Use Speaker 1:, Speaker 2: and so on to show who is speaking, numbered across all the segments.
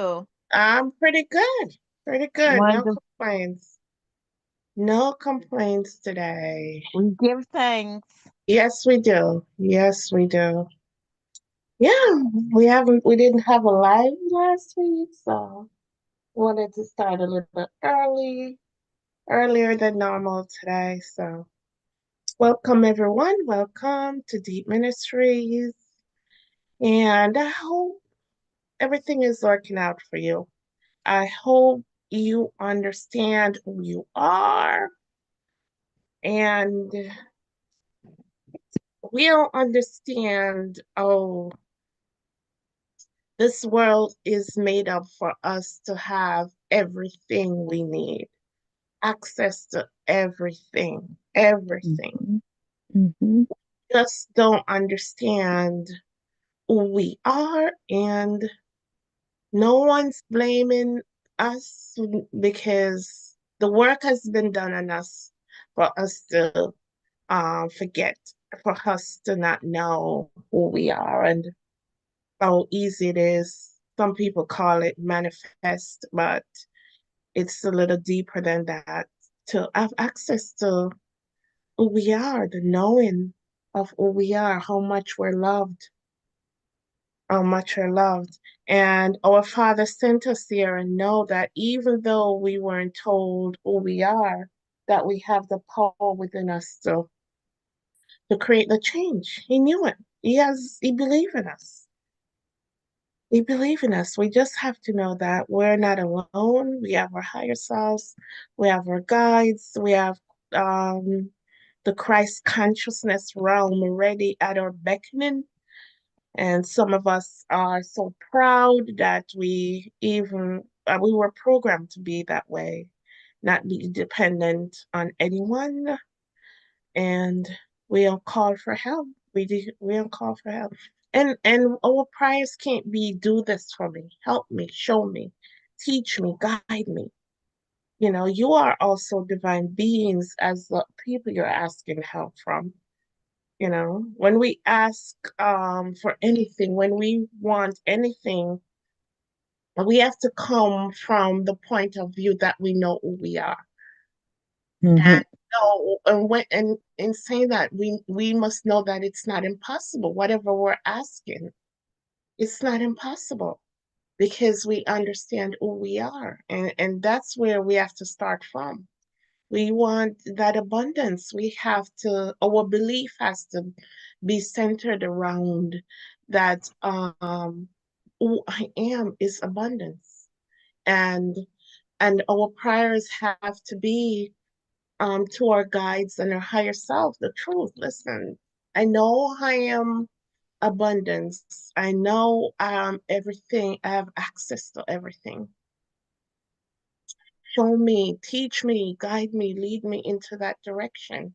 Speaker 1: Oh,
Speaker 2: I'm pretty good. Pretty good. No
Speaker 1: wonderful.
Speaker 2: complaints. No complaints today.
Speaker 1: We give thanks.
Speaker 2: Yes, we do. Yes, we do. Yeah, we didn't have a live last week, so wanted to start a little bit earlier than normal today. So welcome everyone. Welcome to Deep Ministries. And I hope everything is working out for you. I hope you understand who you are and we don't understand, oh, this world is made up for us to have everything we need, access to everything, everything.
Speaker 1: Mhm, mhm.
Speaker 2: Just don't understand who we are, and no one's blaming us because the work has been done on us for us to forget, for us to not know who we are and how easy it is. Some people call it manifest, but it's a little deeper than that. To have access to who we are, the knowing of who we are, how much we're loved. And our Father sent us here and know that even though we weren't told who we are, that we have the power within us to create the change. He knew it. He believed in us. He believes in us. We just have to know that we're not alone. We have our higher selves, we have our guides, we have um, the Christ consciousness realm already at our beckoning. And some of us are so proud that we were programmed to be that way, not be dependent on anyone. And we don't call for help. We don't call for help. And our prayers can't be do this for me, help me, show me, teach me, guide me. You know, you are also divine beings as the people you're asking help from. You know, when we ask for anything, when we want anything, we have to come from the point of view that we know who we are.
Speaker 1: Mhm.
Speaker 2: And no, and when and in saying that, we must know that it's not impossible. Whatever we're asking, it's not impossible because we understand who we are. And that's where we have to start from. We want that abundance. We have to, our belief has to be centered around that who I am is abundance. And and our prayers have to be to our guides and our higher self, the truth. Listen, I know I am abundance. I know everything, I have access to everything. Show me, teach me, guide me, lead me into that direction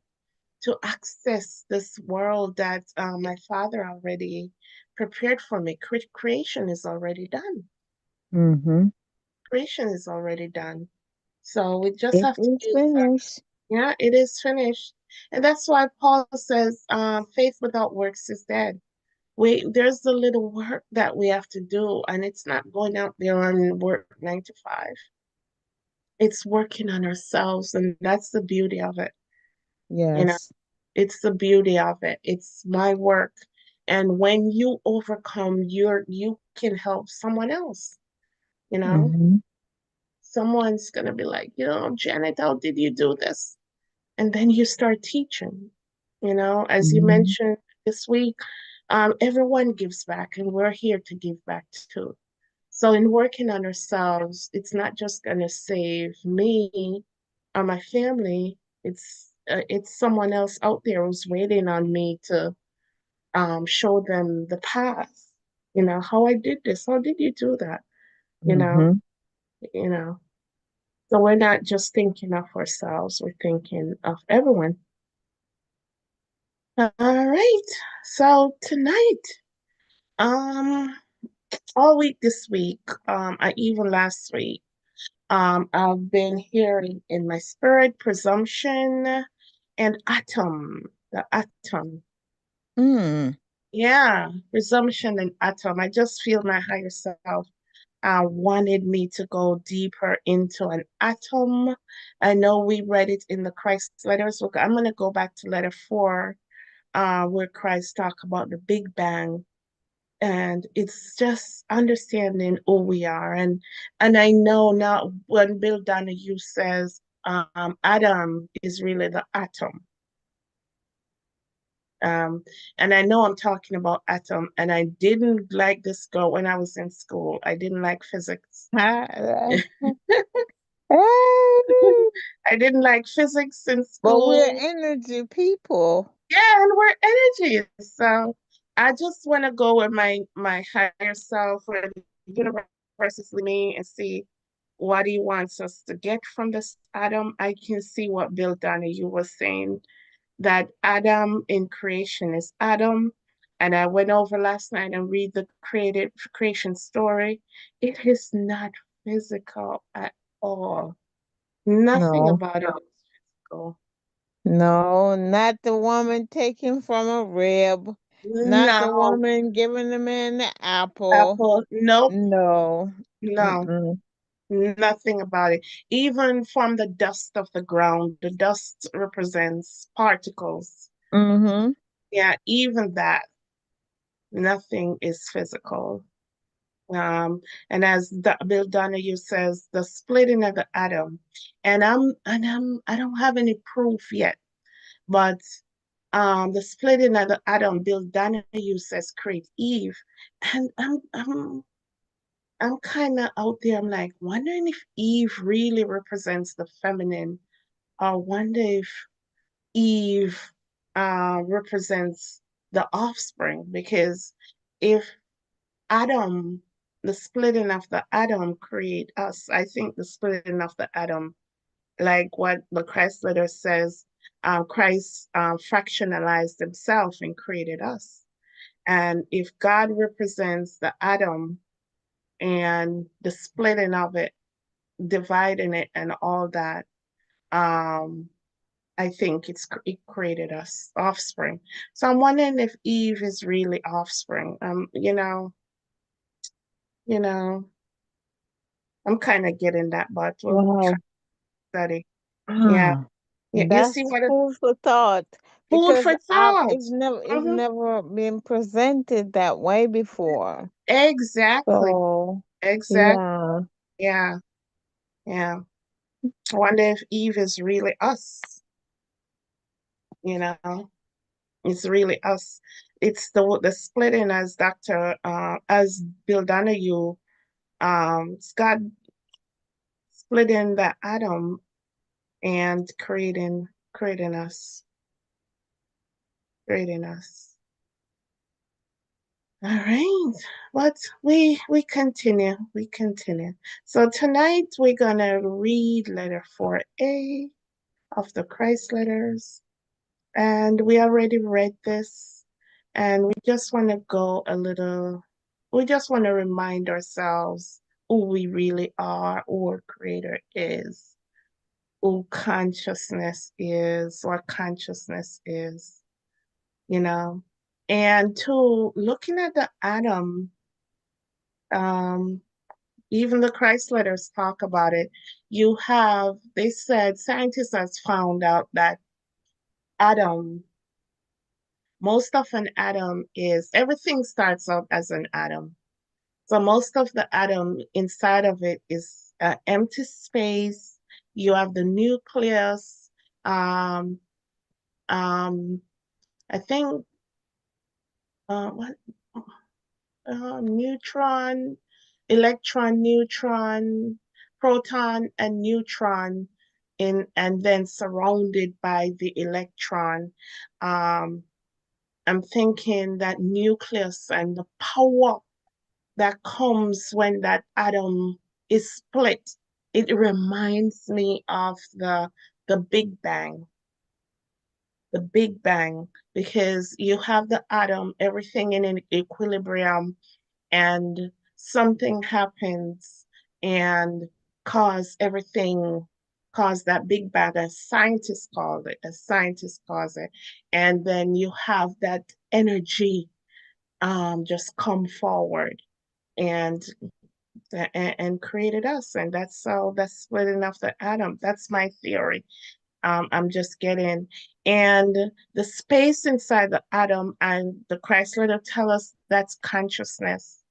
Speaker 2: to access this world that my Father already prepared for me. Creation is already done.
Speaker 1: Mhm.
Speaker 2: Creation is already done. So we just
Speaker 1: It
Speaker 2: have to
Speaker 1: is
Speaker 2: use our,
Speaker 1: finished.
Speaker 2: yeah, it is finished. And that's why Paul says, faith without works is dead. There's a little work that we have to do, and it's not going out there and work 9 to 5. It's working on ourselves, and that's the beauty of it. You know,
Speaker 1: Yes.
Speaker 2: it's the beauty of it. It's my work. And when you overcome, you can help someone else, you know?
Speaker 1: Mhm.
Speaker 2: Someone's gonna be like, Janet, how did you do this? And then you start teaching, as you
Speaker 1: Mhm.
Speaker 2: mentioned this week, everyone gives back, and we're here to give back too. So in working on ourselves, it's not just gonna save me or my family. It's someone else out there who's waiting on me to show them the path. How I did this. How did you do that? You know,
Speaker 1: Mhm.
Speaker 2: you know. So we're not just thinking of ourselves, we're thinking of everyone. All right. So tonight, um, all week this week, even last week, I've been hearing in my spirit presumption and atom, the atom.
Speaker 1: Mm.
Speaker 2: Yeah, presumption and atom. I just feel my higher self. wanted me to go deeper into an atom. I know we read it in the Christ letters. Look, I'm going to go back to letter 4, where Christ talk about the Big Bang. And it's just understanding who we are. And I know now when Bill Donahue says Adam is really the atom. Um, and I know I'm talking about atom, and I didn't like this girl when I was in school. I didn't like physics.
Speaker 1: Hey,
Speaker 2: I didn't like physics in
Speaker 1: but we're
Speaker 2: school.
Speaker 1: energy people.
Speaker 2: Yeah, and we're energy. So I just want to go with my higher self, where the universe is leading me, and see what he wants us to get from this atom. I can see what Bill Donahue was saying, that Adam in creation is Adam. And I went over last night and read the creation story. It is not physical at all. Nothing
Speaker 1: No,
Speaker 2: about it is physical.
Speaker 1: no, not the woman taken from a rib, not the
Speaker 2: No,
Speaker 1: woman giving the man the apple.
Speaker 2: Apple, nope,
Speaker 1: No.
Speaker 2: no,
Speaker 1: Mm-mm.
Speaker 2: nothing about it. Even from the dust of the ground, the dust represents particles.
Speaker 1: Mm-hmm.
Speaker 2: Yeah, even that, nothing is physical. And as Bill Donahue says, the splitting of the atom, I don't have any proof yet, but the splitting of the atom, Bill Donahue says create Eve, and I'm kind of out there. I'm like wondering if Eve really represents the feminine, or wonder if Eve represents the offspring, because if Adam, the splitting of the atom create us. I think the splitting of the atom, like what the Christ letter says, Christ fractionalized himself and created us. And if God represents the atom and the splitting of it, dividing it and all that, um, I think it created us offspring. So I'm wondering if Eve is really offspring. You know, I'm kind of getting that, but we'll
Speaker 1: Wow.
Speaker 2: study. Yeah.
Speaker 1: Ah,
Speaker 2: Yeah. You see
Speaker 1: that's
Speaker 2: what it
Speaker 1: food for thought
Speaker 2: food
Speaker 1: because
Speaker 2: for thought.
Speaker 1: it's
Speaker 2: Mhm.
Speaker 1: never been presented that way before.
Speaker 2: Exactly.
Speaker 1: So
Speaker 2: Exactly.
Speaker 1: yeah.
Speaker 2: Yeah. Yeah. I wonder if Eve is really us, you know. It's really us. It's the splitting, as as Bill Donahue, it's God splitting the atom and creating us, creating us. All right, but we continue, we continue. So tonight we're gonna read letter 4A of the Christ letters, and we already read this, and we just want to go a little. We just want to remind ourselves who we really are, who our Creator is, who consciousness is, what consciousness is, you know. And two, looking at the atom, um, even the Christ letters talk about it. They said, scientists has found out that atom, most of an atom is, everything starts out as an atom. So most of the atom inside of it is empty space. You have the nucleus. Um, um, I think what neutron, electron, neutron, proton, and neutron, and then surrounded by the electron. Um, I'm thinking that nucleus and the power that comes when that atom is split. It reminds me of the Big Bang, the Big Bang, because you have the atom, everything in an equilibrium, and something happens and cause everything, cause that Big Bang, as scientists call it, as scientists calls it, and then you have that energy just come forward and and created us, and that's splitting off the atom. That's my theory. I'm just getting, and the space inside the atom, and the Christ letter tell us that's consciousness,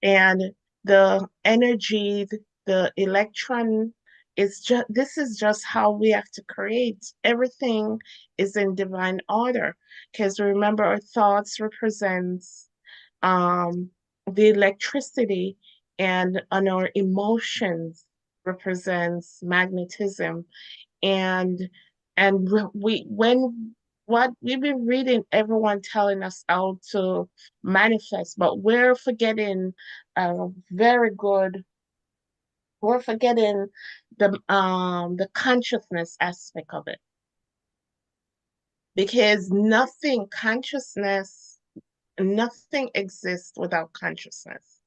Speaker 2: and the energy, the electron is just, this is just how we have to create. Everything is in divine order, because remember, our thoughts represents um, the electricity, and our emotions represents magnetism, and we when what we've been reading, everyone telling us how to manifest, but uh very good we're forgetting the consciousness aspect of it, because nothing exists without consciousness.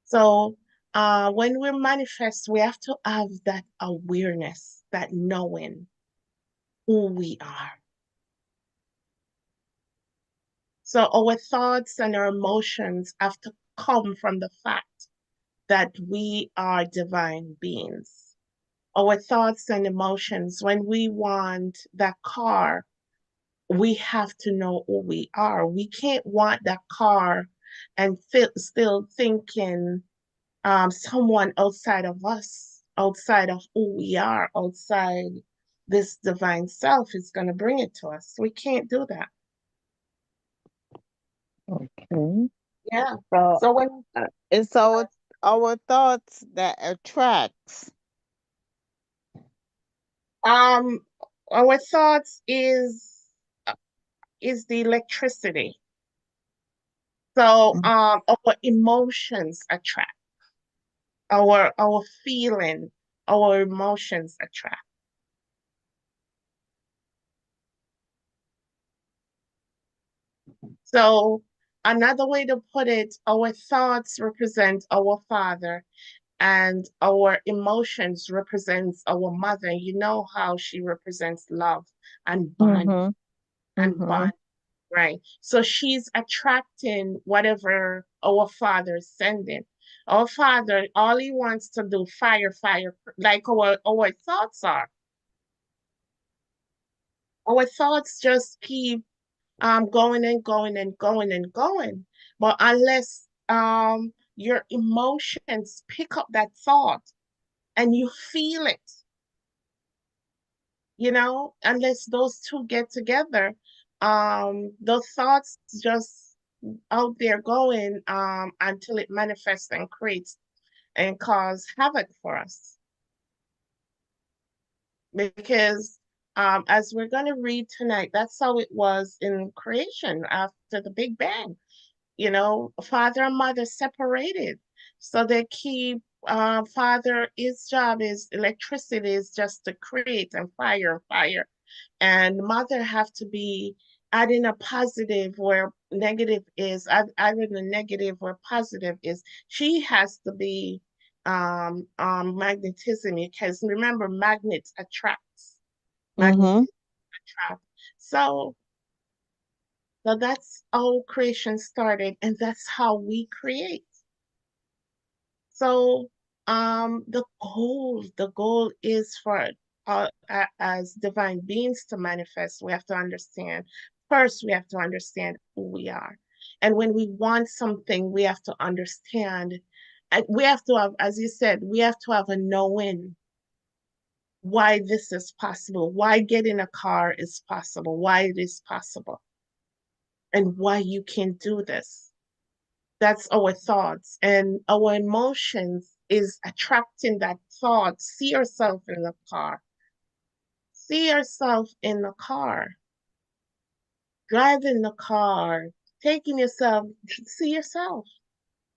Speaker 2: So when we manifest, we have to have that awareness, that knowing who we are. So our thoughts and our emotions have to come from the fact that we are divine beings. Our thoughts and emotions, when we want that car, we have to know who we are. We can't want that car and still thinking someone outside of us, outside of who we are, outside this divine self is going to bring it to us. We can't do that.
Speaker 1: Okay.
Speaker 2: Yeah.
Speaker 1: So
Speaker 2: So when
Speaker 1: it's our thoughts that attracts.
Speaker 2: um our thoughts is the electricity. So our emotions attract. Our feeling, our emotions attract. So another way to put it, our thoughts represent our father, and our emotions represents our mother. You know how she represents love and bond
Speaker 1: Mm-hmm.
Speaker 2: and
Speaker 1: Mm-hmm.
Speaker 2: bond, right? So she's attracting whatever our father is sending. Our father, all he wants to do, fire, fire, like our thoughts are. Our thoughts just keep going and going and going and going. But unless your emotions pick up that thought and you feel it, unless those two get together, those thoughts just out there going until it manifests and creates and cause havoc for us. Because as we're going to read tonight, that's how it was in creation after the Big Bang. Father and mother separated. So they keep, father, his job is electricity is just to create and fire, fire. And mother have to be adding a positive where negative is, adding a negative where positive is. She has to be magnetism, because remember, magnets attracts.
Speaker 1: Mm-hmm.
Speaker 2: Magnetism attract. So so that's how creation started, and that's how we create. So, the goal is for as divine beings to manifest. We have to understand first. We have to understand who we are, and when we want something, we have to understand. And we have to have, as you said, we have to have a knowing why this is possible, why getting a car is possible, why it is possible, and why you can do this. That's our thoughts, and our emotions is attracting that thought. See yourself in the car. See yourself in the car, driving the car, taking yourself, see yourself,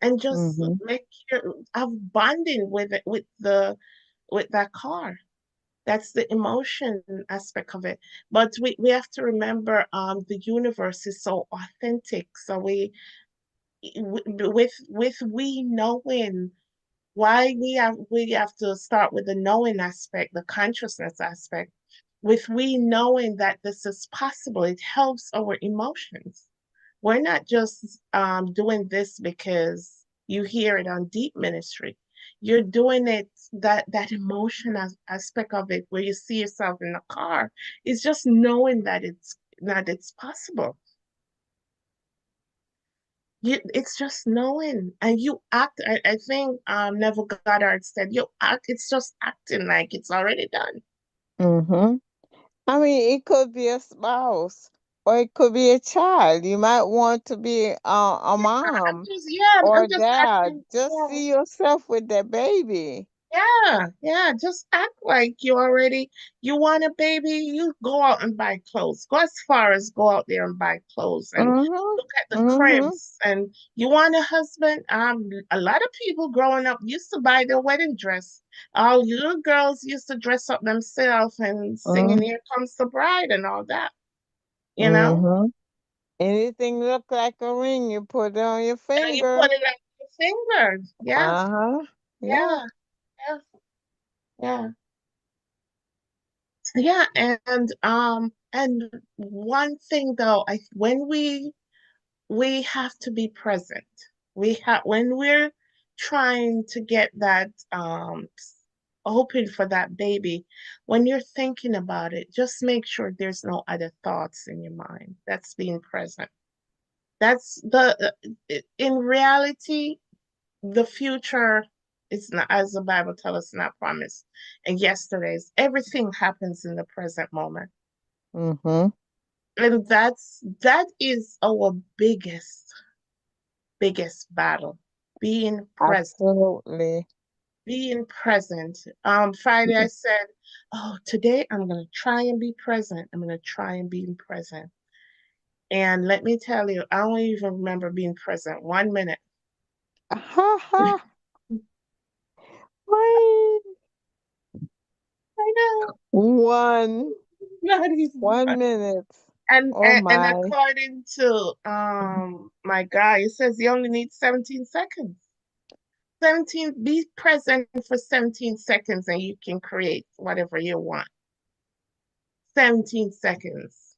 Speaker 2: and just
Speaker 1: Mm-hmm.
Speaker 2: make your have bonding with it, with that car. That's the emotion aspect of it. But we have to remember the universe is so authentic. So with we knowing why we have to start with the knowing aspect, the consciousness aspect. With we knowing that this is possible, it helps our emotions. We're not just doing this because You hear it on Deep Ministry. You're doing it, that emotion aspect of it where you see yourself in the car. It's just knowing that it's possible. It's just knowing, and you act. I think Neville Goddard said, "You act. It's just acting like it's already done."
Speaker 1: Mm-hmm. I mean, it could be a spouse or it could be a child. You might want to be a mom
Speaker 2: I'm
Speaker 1: or
Speaker 2: just
Speaker 1: dad.
Speaker 2: acting.
Speaker 1: Just
Speaker 2: Yeah.
Speaker 1: see yourself with that baby.
Speaker 2: Yeah, yeah, just act like you want a baby, you go out and buy clothes. Go as far as go out there and buy clothes and
Speaker 1: Mm-hmm.
Speaker 2: look at the
Speaker 1: Mm-hmm.
Speaker 2: cribs. And you want a husband? A lot of people growing up used to buy their wedding dress. All little girls used to dress up themselves and singing
Speaker 1: Mm-hmm.
Speaker 2: "Here Comes the Bride" and all that, you know?
Speaker 1: Mm-hmm. Anything look like a ring, you put it on your
Speaker 2: And you
Speaker 1: finger.
Speaker 2: put it on your fingers. Yeah,
Speaker 1: Uh-huh. Yeah.
Speaker 2: yeah, yeah, yeah. Yeah, and one thing though, I when we have to be present. We have when we're trying to get that open for that baby, when you're thinking about it, just make sure there's no other thoughts in your mind. That's being present. That's in reality, the future is not, as the Bible tells us, not promised. And yesterday's everything happens in the present moment.
Speaker 1: Mm-hmm.
Speaker 2: And that is our biggest battle. Being present.
Speaker 1: Absolutely.
Speaker 2: Being present. Friday I said, oh, today I'm gonna try and be present. I'm gonna try and be present. And let me tell you, I don't even remember being present 1 minute.
Speaker 1: Ha ha. Wait.
Speaker 2: I know.
Speaker 1: One.
Speaker 2: Not even
Speaker 1: 1 minute.
Speaker 2: and,
Speaker 1: Oh
Speaker 2: and and
Speaker 1: my.
Speaker 2: according to my guy, it says you only need 17 seconds. 17, be present for 17 seconds and you can create whatever you want. 17 seconds.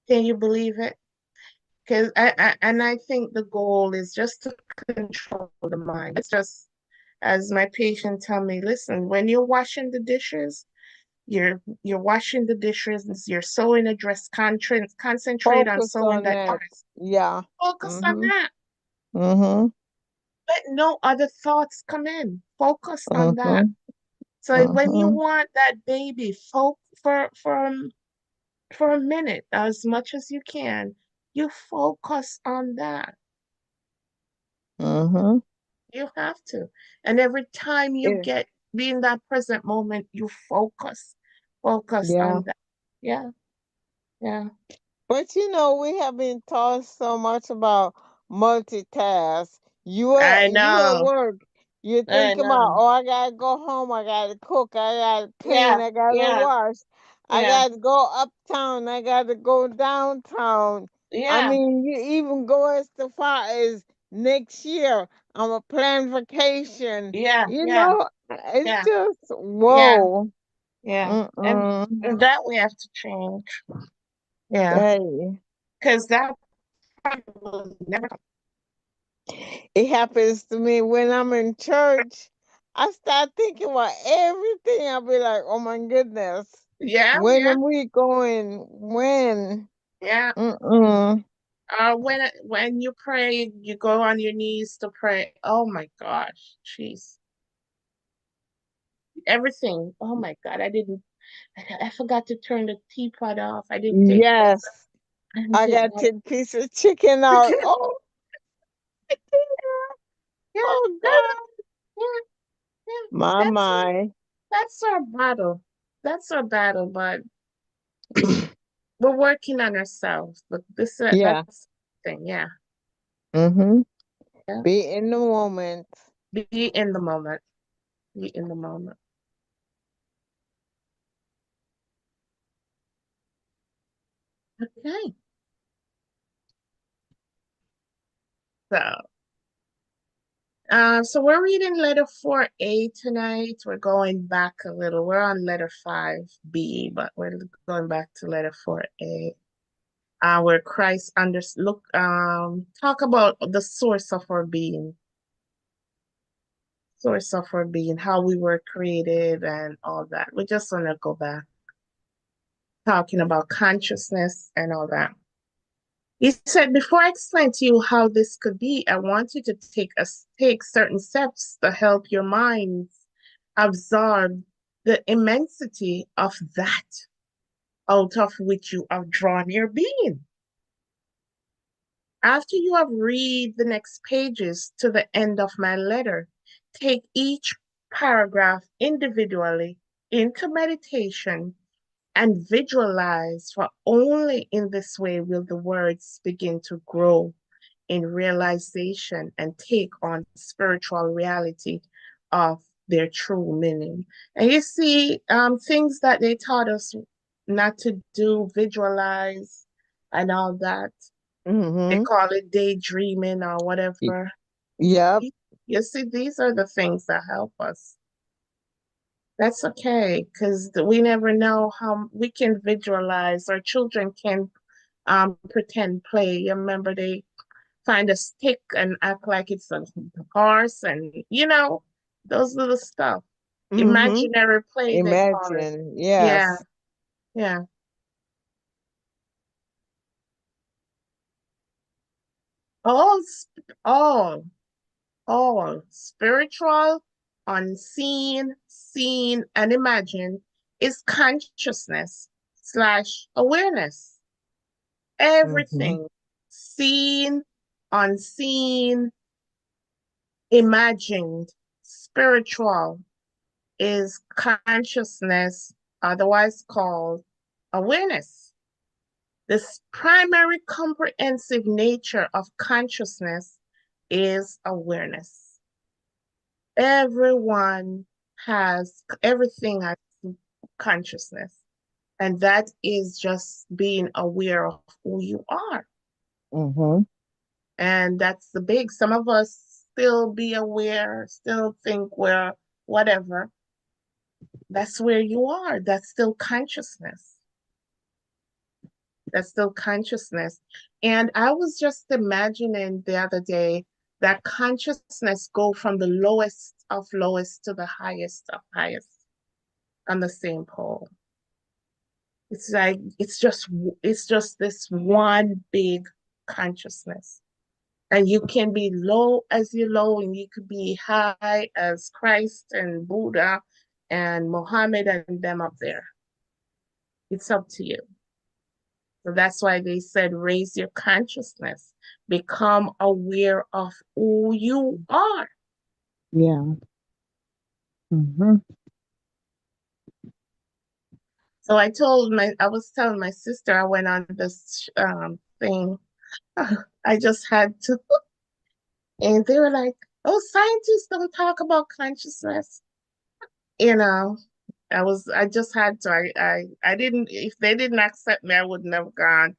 Speaker 2: Can you believe it? Because I think the goal is just to control the mind. It's just as my patient tell me, listen, when you're washing the dishes, you're washing the dishes, you're sewing a dress, concentrate on
Speaker 1: Focus
Speaker 2: sewing
Speaker 1: on
Speaker 2: that
Speaker 1: that.
Speaker 2: dress.
Speaker 1: Yeah.
Speaker 2: Focus on
Speaker 1: Mm-hmm.
Speaker 2: that.
Speaker 1: Mm-hmm.
Speaker 2: Let no other thoughts come in. Focus on that.
Speaker 1: Mm-hmm.
Speaker 2: So when you
Speaker 1: Mm-hmm.
Speaker 2: want that baby, for a minute, as much as you can, you focus on that.
Speaker 1: Mm-hmm.
Speaker 2: You have to. And every time you
Speaker 1: Yeah.
Speaker 2: get be in that present moment, you focus
Speaker 1: Yeah.
Speaker 2: on that. Yeah, yeah.
Speaker 1: But we have been taught so much about multitask.
Speaker 2: I
Speaker 1: You at
Speaker 2: know.
Speaker 1: work, you
Speaker 2: I
Speaker 1: think about,
Speaker 2: know.
Speaker 1: oh, I gotta go home, I gotta cook, I gotta clean,
Speaker 2: Yeah,
Speaker 1: I gotta
Speaker 2: yeah,
Speaker 1: wash, I
Speaker 2: yeah,
Speaker 1: gotta go uptown, I gotta go downtown. I
Speaker 2: yeah,
Speaker 1: mean, you even go as far as next year, I'm a plan vacation.
Speaker 2: yeah, yeah,
Speaker 1: It's
Speaker 2: yeah,
Speaker 1: just
Speaker 2: yeah,
Speaker 1: whoa.
Speaker 2: yeah. And
Speaker 1: Mm-mm.
Speaker 2: that we have to change. Yeah.
Speaker 1: Hey.
Speaker 2: Because that probably will never come.
Speaker 1: It happens to me when I'm in church. I start thinking about everything. I'll be like, oh my goodness,
Speaker 2: Yeah,
Speaker 1: when
Speaker 2: yeah,
Speaker 1: am we going? When?
Speaker 2: yeah.
Speaker 1: Mm-mm.
Speaker 2: When you pray, you go on your knees to pray. Oh my gosh, jeez, everything. Oh my God, I forgot to turn the teapot off. I didn't take that.
Speaker 1: Yes,
Speaker 2: I didn't
Speaker 1: I
Speaker 2: take
Speaker 1: got
Speaker 2: that.
Speaker 1: to take piece of chicken out. Oh, I did that.
Speaker 2: Yeah,
Speaker 1: Oh
Speaker 2: no,
Speaker 1: God,
Speaker 2: no, yeah, yeah.
Speaker 1: my
Speaker 2: That's our
Speaker 1: my.
Speaker 2: that's our battle. That's our battle, but we're working on ourselves. But
Speaker 1: Yeah.
Speaker 2: that's the thing. Yeah,
Speaker 1: Mm-hmm.
Speaker 2: yeah.
Speaker 1: Be in the moment.
Speaker 2: Be in the moment. Be in the moment. Okay. So, so we're reading letter 4A tonight. We're going back a little. We're on letter 5B, but we're going back to letter 4A. where Christ talk about the source of our being, how we were created and all that. We just want to go back talking about consciousness and all that. He said, before I explain to you how this could be, I want you to take certain steps to help your minds absorb the immensity of that out of which you have drawn your being. After you have read the next pages to the end of my letter, take each paragraph individually into meditation and visualize, for only in this way will the words begin to grow in realization and take on spiritual reality of their true meaning. And you see, things that they taught us not to do, visualize and all that. They
Speaker 1: Mm-hmm.
Speaker 2: call it daydreaming or whatever.
Speaker 1: Yep.
Speaker 2: You see, these are the things that help us. That's okay, because we never know how we can visualize. Our children can pretend play. You remember they find a stick and act like it's a horse, and those little stuff.
Speaker 1: Mm-hmm.
Speaker 2: Imaginary play, they call it.
Speaker 1: Imagine.
Speaker 2: Yeah,
Speaker 1: Yes.
Speaker 2: yeah. All, all, all spiritual, unseen, seen, and imagined is consciousness slash awareness.
Speaker 1: Mm-hmm.
Speaker 2: Everything seen, unseen, imagined, spiritual is consciousness, otherwise called awareness. This primary comprehensive nature of consciousness is awareness. Everything has consciousness, and that is just being aware of who you are.
Speaker 1: Mm-hmm.
Speaker 2: And that's some of us still be aware, still think we're whatever. That's where you are. That's still consciousness. That's still consciousness. And I was just imagining the other day that consciousness go from the lowest of lowest to the highest of highest on the same pole. It's like it's just this one big consciousness. And you can be low as you're low, and you could be high as Christ and Buddha and Mohammed and them up there. It's up to you. So that's why they said raise your consciousness, become aware of who you are.
Speaker 1: Yeah. Mm-hmm.
Speaker 2: So I was telling my sister I went on this thing. I just had to, and they were like, "Oh, scientists don't talk about consciousness." You know, I just had to. I didn't. If they didn't accept me, I wouldn't have gone.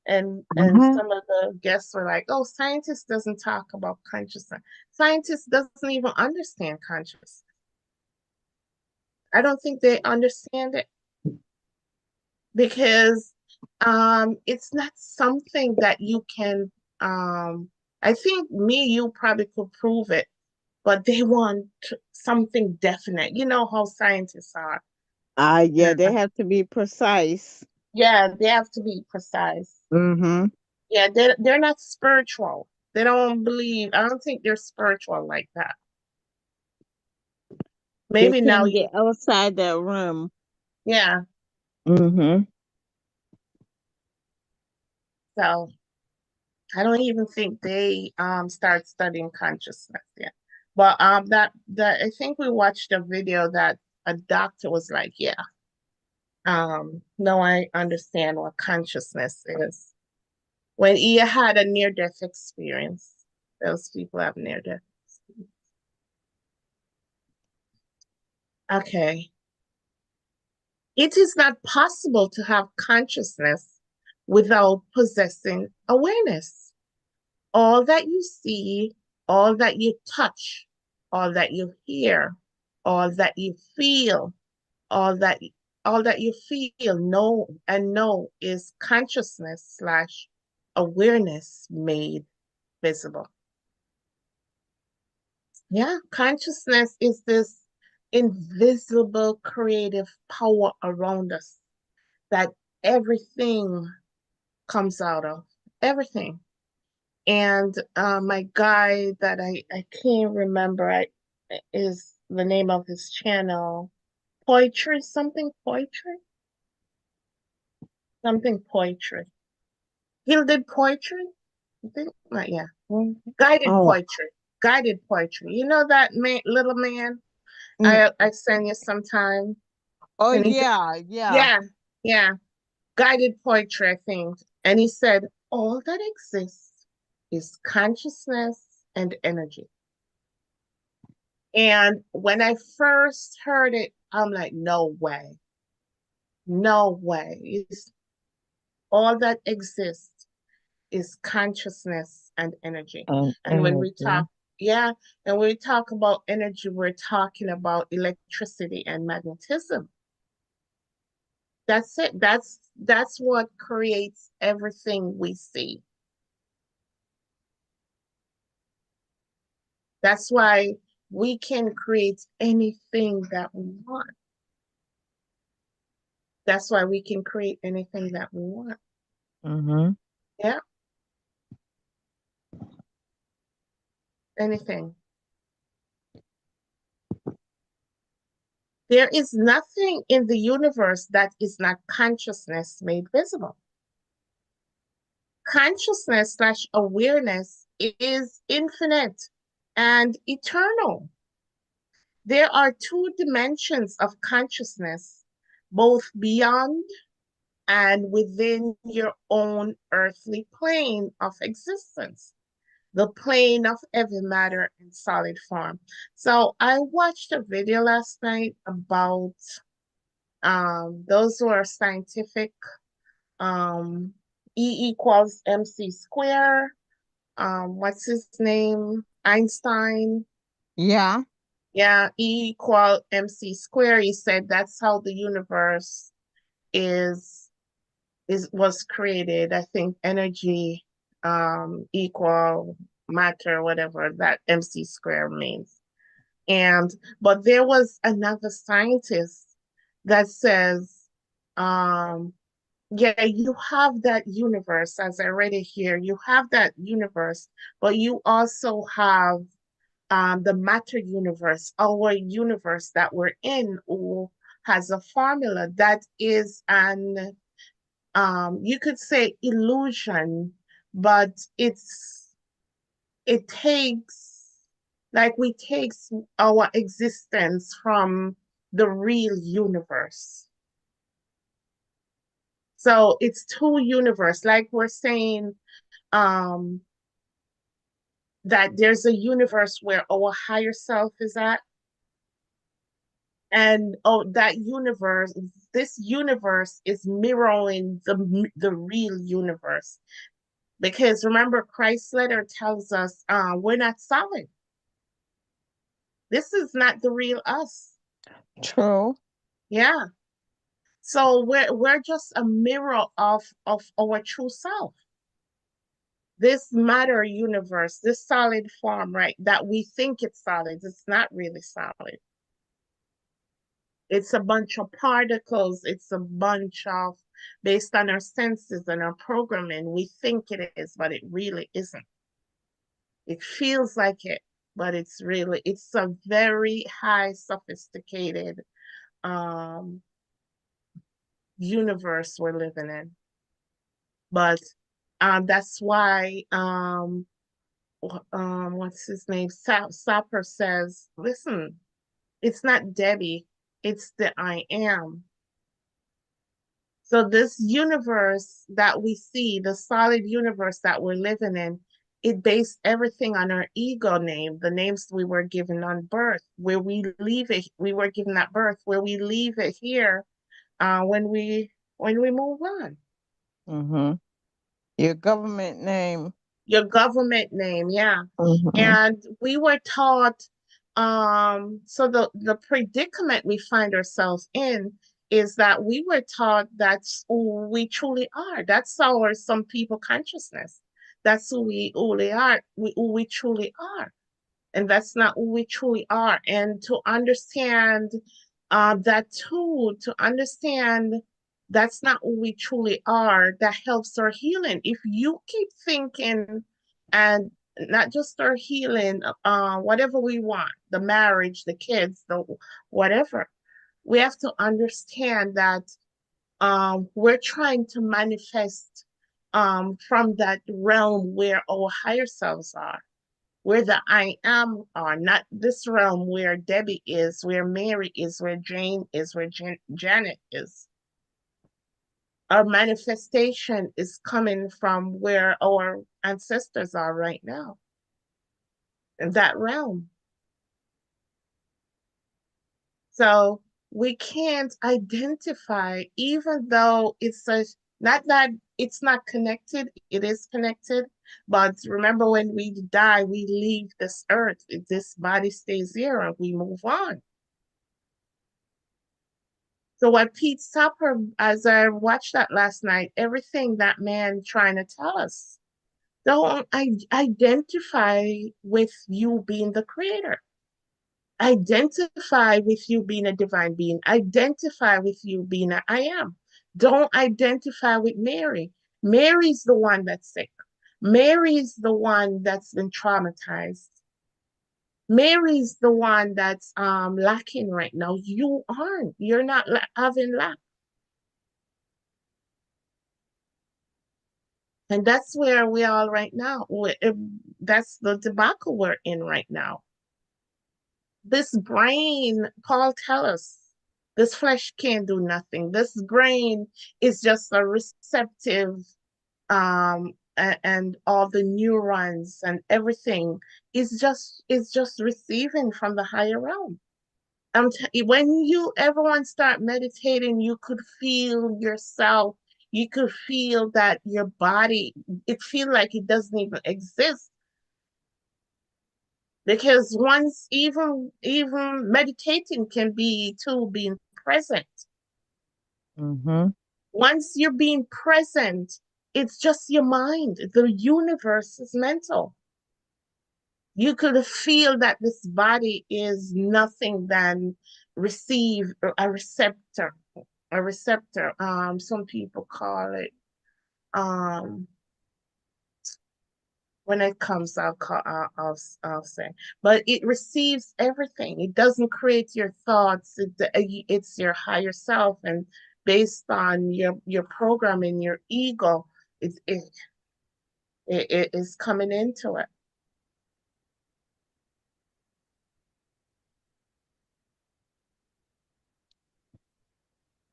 Speaker 2: And
Speaker 1: Mm-hmm.
Speaker 2: some of the guests were like, "Oh, scientists doesn't talk about consciousness. Scientists doesn't even understand consciousness. I don't think they understand it because it's not something that you can I think you probably could prove it, but they want something definite. You know how scientists are.
Speaker 1: Yeah, they have to be precise.
Speaker 2: Yeah, they have to be precise.
Speaker 1: Mm-hmm.
Speaker 2: Yeah, they're not spiritual. They don't believe. I don't think they're spiritual like that.
Speaker 1: They
Speaker 2: Maybe now
Speaker 1: can't
Speaker 2: you.
Speaker 1: get outside that room.
Speaker 2: Yeah.
Speaker 1: Mm-hmm.
Speaker 2: So I don't even think they start studying consciousness yet. But that I think we watched a video that a doctor was like, yeah, no, I understand what consciousness is. When he had a near-death experience, those people have near-death. Okay. It is not possible to have consciousness without possessing awareness. All that you see, all that you touch, all that you hear, all that you feel, all that all that you feel, know is consciousness slash awareness made visible. Yeah, consciousness is this invisible creative power around us that everything comes out of, everything. And my guy that I can't remember is the name of his channel, Poetry, something poetry. Gilded poetry, I think, yeah. Guided
Speaker 1: Oh,
Speaker 2: poetry, guided poetry. You know that little man
Speaker 1: mm,
Speaker 2: I send you sometime,
Speaker 1: oh
Speaker 2: and
Speaker 1: yeah, yeah.
Speaker 2: yeah, yeah, guided poetry, I think. And he said, all that exists is consciousness and energy. And when I first heard it, I'm like, no way, no way. It's all that exists is consciousness and energy.
Speaker 1: And
Speaker 2: And when we talk,
Speaker 1: energy.
Speaker 2: yeah, and when we talk about energy, we're talking about electricity and magnetism. That's it. That's what creates everything we see. That's why we can create anything that we want. That's why we can create anything that we want.
Speaker 1: Mm-hmm.
Speaker 2: Yeah, anything. There is nothing in the universe that is not consciousness made visible. Consciousness slash awareness is infinite and eternal. There are two dimensions of consciousness, both beyond and within your own earthly plane of existence, the plane of every matter in solid form. So I watched a video last night about those who are scientific, um, E equals MC square. What's his name? Einstein.
Speaker 1: Yeah.
Speaker 2: Yeah, E equal MC square. He said that's how the universe is was created. I think energy equal matter, whatever that MC square means. And but there was another scientist that says, yeah, you have that universe, as I read it here, you have that universe, but you also have the matter universe, our universe that we're in, who has a formula that is an you could say illusion, but it takes like we takes our existence from the real universe. So it's two universe, like we're saying, um, that there's a universe where our higher self is at, and oh, that universe, this universe is mirroring the real universe. Because remember, Christ's letter tells us we're not solid. This is not the real us.
Speaker 1: True.
Speaker 2: Yeah. So we're just a mirror of our true self. This matter universe, this solid form, right? That we think it's solid, it's not really solid. It's a bunch of particles. It's a bunch of, based on our senses and our programming, we think it is, but it really isn't. It feels like it, but it's a very high sophisticated um, universe we're living in. But that's why, what's his name? Sapper says, listen, it's not Debbie, it's the I am. So this universe that we see, the solid universe that we're living in, it based everything on our ego name, the names we were given on birth, where we leave it, we were given at birth, where we leave it here when we move on.
Speaker 1: Mm-hmm. Your government name.
Speaker 2: Your government name, yeah.
Speaker 1: Mm-hmm.
Speaker 2: And we were taught, so the predicament we find ourselves in is that we were taught that's who we truly are. That's our some people consciousness. That's who they are, who we truly are. And that's not who we truly are. And to understand that too, to understand that's not who we truly are, that helps our healing. If you keep thinking, and not just our healing, whatever we want, the marriage, the kids, the whatever, we have to understand that we're trying to manifest from that realm where our higher selves are, where the I am are, not this realm where Debbie is, where Mary is, where Jane is, where Janet is. Our manifestation is coming from where our ancestors are right now, in that realm. So we can't identify, even though it's a, not that it's not connected, it is connected. But remember, when we die, we leave this earth. This body stays here and we move on. So what Pete Tupper, as I watched that last night, everything that man trying to tell us, don't identify with you being the creator. Identify with you being a divine being. Identify with you being a I am. Don't identify with Mary. Mary's the one that's sick. Mary's the one that's been traumatized. Mary's the one that's lacking right now. You aren't. You're not having lack. And that's where we are right now. That's the debacle we're in right now. This brain, Paul tells us, this flesh can't do nothing. This brain is just a receptive, and all the neurons and everything is just receiving from the higher realm. When you everyone start meditating, you could feel yourself. You could feel that your body, it feel like it doesn't even exist. Because once even meditating can be too being present.
Speaker 1: Mm-hmm.
Speaker 2: Once you're being present, it's just your mind. The universe is mental. You could feel that this body is nothing than receive a receptor. A receptor. Some people call it when it comes, I'll say, but it receives everything. It doesn't create your thoughts. It's your higher self, and based on your programming, your ego, it is coming into it.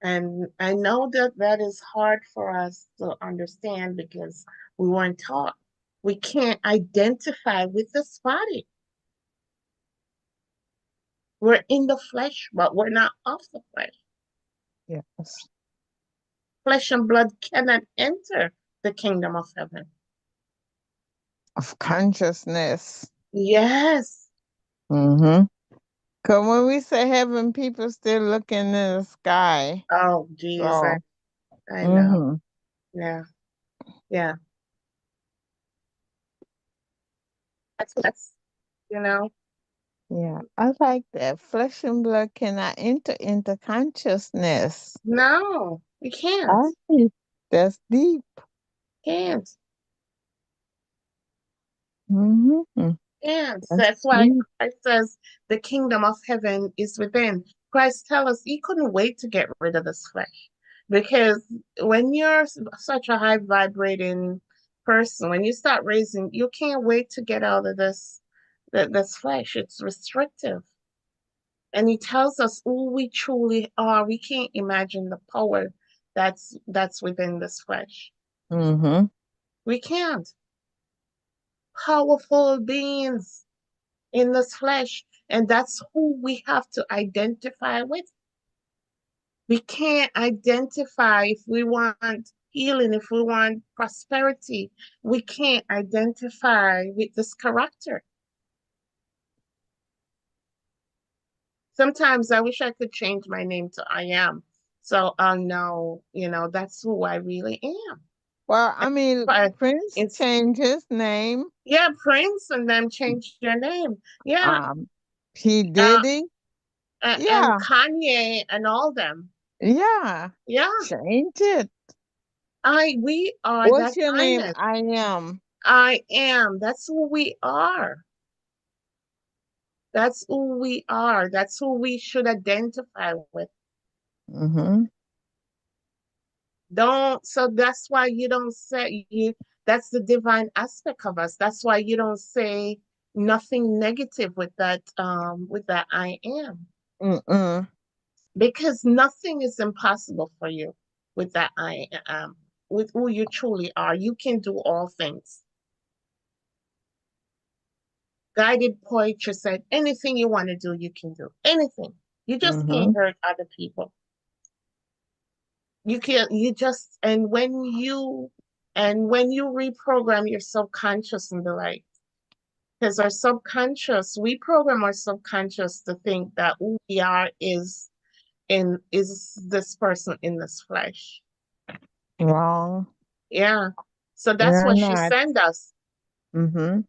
Speaker 2: And I know that that is hard for us to understand because we weren't taught. We can't identify with this body. We're in the flesh, but we're not of the flesh.
Speaker 1: Yes.
Speaker 2: Flesh and blood cannot enter the kingdom of heaven.
Speaker 1: Of consciousness.
Speaker 2: Yes.
Speaker 1: Mm-hmm. Because when we say heaven, people still looking in the sky.
Speaker 2: Oh, geez,
Speaker 1: So,
Speaker 2: I know.
Speaker 1: mm-hmm.
Speaker 2: Yeah, yeah. That's, you know,
Speaker 1: Yeah, I like that. Flesh and blood cannot enter into consciousness.
Speaker 2: no, we can't.
Speaker 1: Ah, that's deep.
Speaker 2: Can't.
Speaker 1: Mm-hmm.
Speaker 2: Can't.
Speaker 1: That's
Speaker 2: That's why
Speaker 1: deep.
Speaker 2: Christ says the kingdom of heaven is within. Christ tell us he couldn't wait to get rid of this flesh. Because when you're such a high vibrating person, when you start raising, you can't wait to get out of this flesh. It's restrictive. And he tells us who we truly are. We can't imagine the power that's within this flesh.
Speaker 1: Mm-hmm.
Speaker 2: We can't. Powerful beings in this flesh, and that's who we have to identify with. We can't identify if we want healing, if we want prosperity. We can't identify with this character. Sometimes I wish I could change my name to I am, So I'll know, that's who I really am.
Speaker 1: Well, I mean,
Speaker 2: But
Speaker 1: Prince
Speaker 2: it's
Speaker 1: changed his name.
Speaker 2: yeah, Prince and them changed their name. Yeah,
Speaker 1: Um, P.
Speaker 2: uh,
Speaker 1: Diddy.
Speaker 2: and
Speaker 1: Yeah,
Speaker 2: Kanye and all them.
Speaker 1: yeah.
Speaker 2: Yeah,
Speaker 1: Change it.
Speaker 2: we are
Speaker 1: What's
Speaker 2: that
Speaker 1: your name?
Speaker 2: kindness.
Speaker 1: I am.
Speaker 2: I am. That's who we are. That's who we are. That's who we should identify with.
Speaker 1: Mm-hmm.
Speaker 2: Don't, so that's why you don't say that's the divine aspect of us. That's why you don't say nothing negative with that I am.
Speaker 1: Mm-mm.
Speaker 2: Because nothing is impossible for you with that I am, with who you truly are. You can do all things. Guided poetry said, anything you want to do, you can do. Anything. You just
Speaker 1: Mm-hmm.
Speaker 2: can't hurt other people. You can't, you just, and when you reprogram your subconscious and the like, because our subconscious, we program our subconscious to think that who we are is this person in this flesh.
Speaker 1: Wrong.
Speaker 2: Yeah. So that's
Speaker 1: You're
Speaker 2: what she
Speaker 1: not.
Speaker 2: sent us.
Speaker 1: Mm-hmm.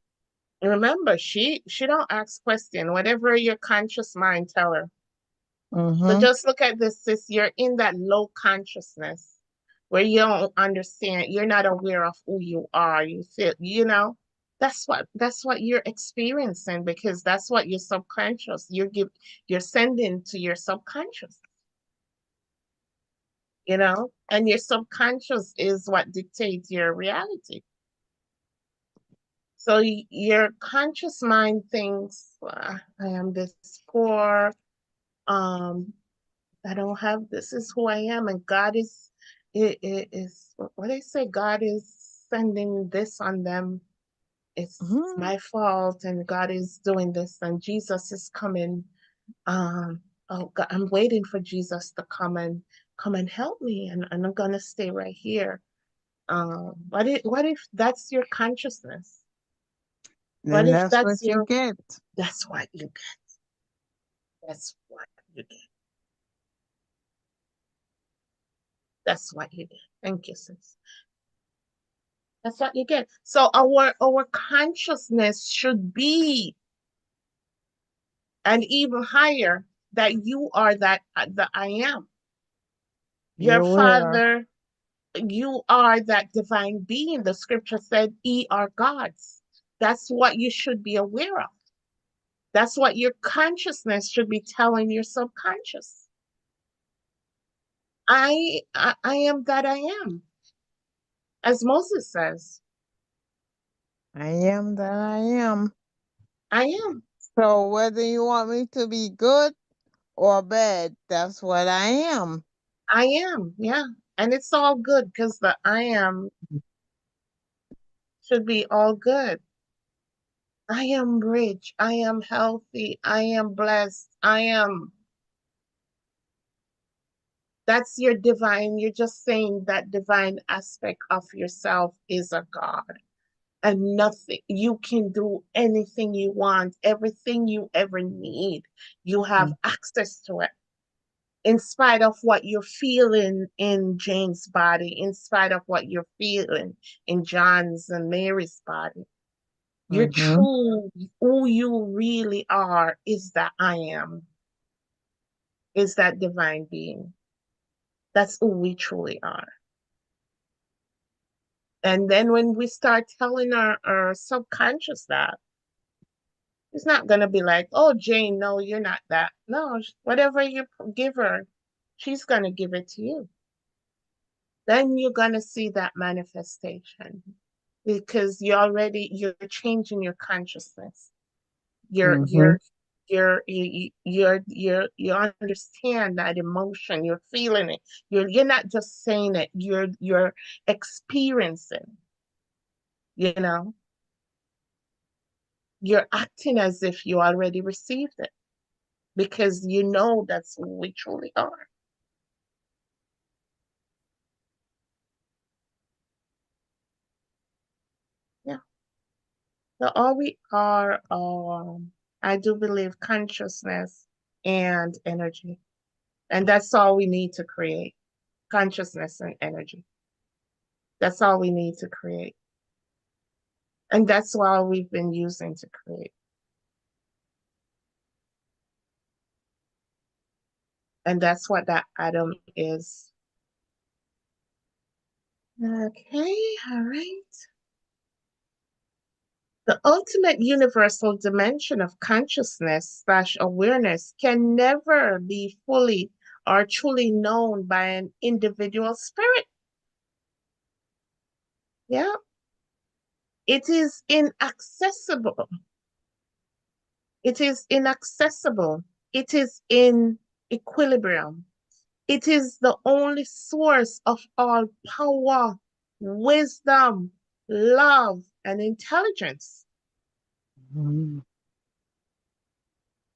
Speaker 2: Remember, she don't ask question. Whatever your conscious mind tell her. So
Speaker 1: Mm-hmm.
Speaker 2: just look at this, sis. You're in that low consciousness where you don't understand. You're not aware of who you are. You feel, that's what you're experiencing because that's what your subconscious you're sending to your subconscious, and your subconscious is what dictates your reality. So your conscious mind thinks, I am this poor, um, I don't have this is who I am, and God is what they say, God is sending this on them. It's
Speaker 1: Mm-hmm.
Speaker 2: my fault, and God is doing this, and Jesus is coming. Oh God, I'm waiting for Jesus to come and help me, and I'm gonna stay right here. What if that's your consciousness? What
Speaker 1: Then
Speaker 2: if
Speaker 1: that's what you get.
Speaker 2: that's what you get? That's what you get. That's what you get. Thank you, sis. That's what you get. So our consciousness should be and even higher that you are that the I am. Your
Speaker 1: You will.
Speaker 2: father, you are that divine being. The scripture said, ye are gods. That's what you should be aware of. That's what your consciousness should be telling your subconscious. I am that I am, as Moses says.
Speaker 1: I am that I am.
Speaker 2: I am.
Speaker 1: So whether you want me to be good or bad, that's what I am.
Speaker 2: I am. Yeah. And it's all good because the I am should be all good. I am rich. I am healthy. I am blessed. That's your divine. You're just saying that divine aspect of yourself is a God. And nothing, you can do anything you want, everything you ever need. You have access to it. In spite of what you're feeling in Jane's body, in spite of what you're feeling in John's and Mary's body. Your
Speaker 1: Mm-hmm.
Speaker 2: true, who you really are is that I am, is that divine being. That's who we truly are. And then when we start telling our subconscious that, it's not going to be like, oh, Jane, no, you're not that. No, whatever you give her, she's going to give it to you. Then you're going to see that manifestation because you're changing your consciousness.
Speaker 1: Mm-hmm.
Speaker 2: You understand that emotion, you're feeling it. You're not just saying it, you're experiencing, you know, you're acting as if you already received it because you know that's who we truly are. Yeah. So all we are, I do believe consciousness and energy. And that's all we need to create consciousness and energy. That's all we need to create. And that's all we've been using to create. And that's what that atom is. Okay, all right. The ultimate universal dimension of consciousness slash awareness can never be fully or truly known by an individual spirit. Yeah, it is inaccessible. It is inaccessible. It is in equilibrium. It is the only source of all power, wisdom, love, and intelligence.
Speaker 1: Mhm.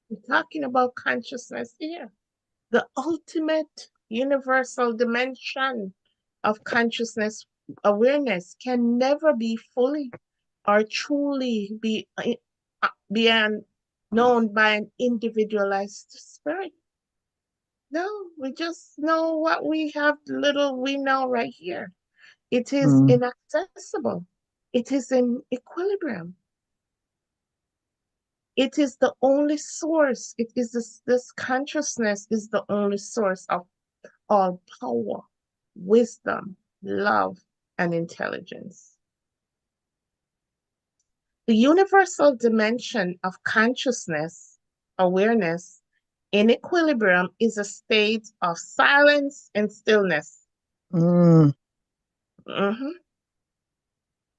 Speaker 2: We're talking about consciousness here. The ultimate universal dimension of consciousness awareness can never be fully or truly be known by an individualized spirit. No, we just know what we have, little we know right here. It is
Speaker 1: Mhm.
Speaker 2: inaccessible. It is in equilibrium. It is the only source. It is this consciousness is the only source of all power, wisdom, love, and intelligence. The universal dimension of consciousness, awareness, in equilibrium is a state of silence and stillness.
Speaker 1: Mm.
Speaker 2: Mhm.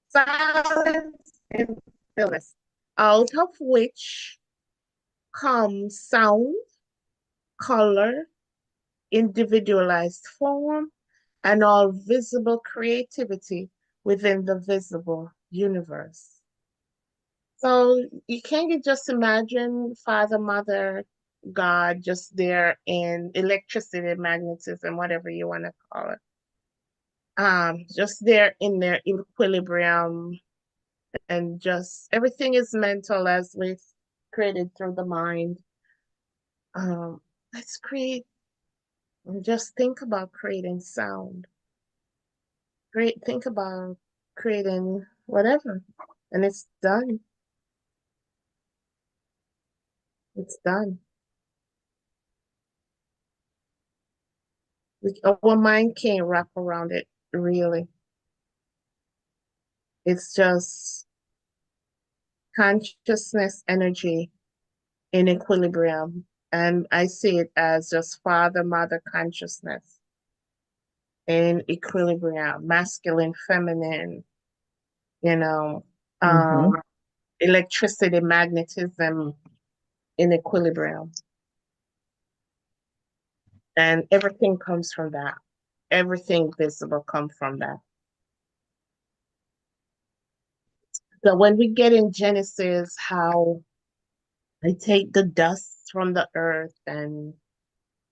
Speaker 2: Silence and stillness, out of which comes sound, color, individualized form, and all visible creativity within the visible universe. So you can't just imagine Father, Mother, God just there in electricity, magnetism, whatever you want to call it. Just there in their equilibrium, and just everything is mental as we created through the mind. Let's create, just think about creating sound. Think about creating whatever, and it's done. It's done. Our mind can't wrap around it, really. It's just consciousness energy in equilibrium. And I see it as just father mother consciousness in equilibrium, masculine, feminine, you know,
Speaker 1: Mhm.
Speaker 2: um, electricity, magnetism in equilibrium. And everything comes from that. Everything visible comes from that. So when we get in Genesis, how I take the dust from the earth and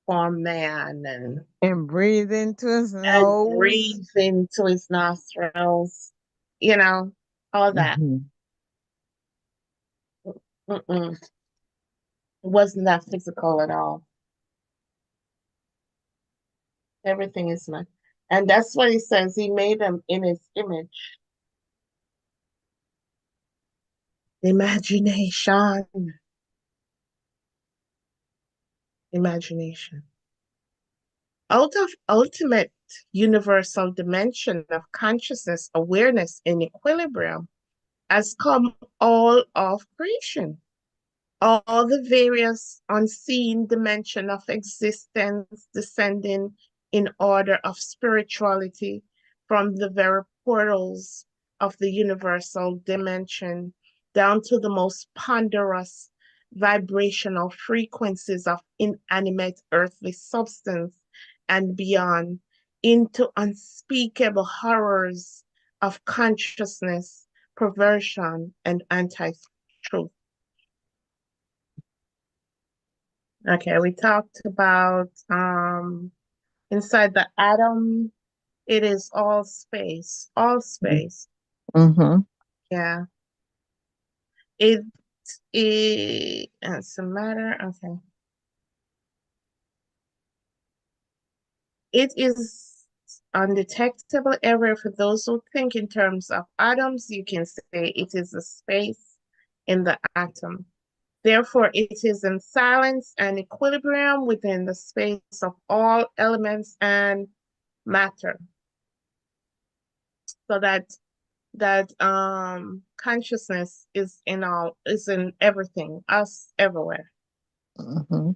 Speaker 2: form man
Speaker 1: And breathe into his
Speaker 2: and
Speaker 1: nose.
Speaker 2: breathe into his nostrils, you know, all that.
Speaker 1: Mhm.
Speaker 2: Mm-mm. It wasn't that physical at all. Everything is not. And that's what he says. He made them in his image. Imagination. Imagination. Out of ultimate universal dimension of consciousness, awareness, and equilibrium has come all of creation. All the various unseen dimension of existence descending in order of spirituality from the very portals of the universal dimension down to the most ponderous vibrational frequencies of inanimate earthly substance and beyond into unspeakable horrors of consciousness, perversion, and anti-truth. Okay, we talked about inside the atom, it is all space, all space.
Speaker 1: Mhm.
Speaker 2: Yeah. It it's a matter. Okay. It is undetectable error for those who think in terms of atoms. You can say it is a space in the atom. Therefore, it is in silence and equilibrium within the space of all elements and matter. So that consciousness is in everything, us everywhere.
Speaker 1: Mm-hmm.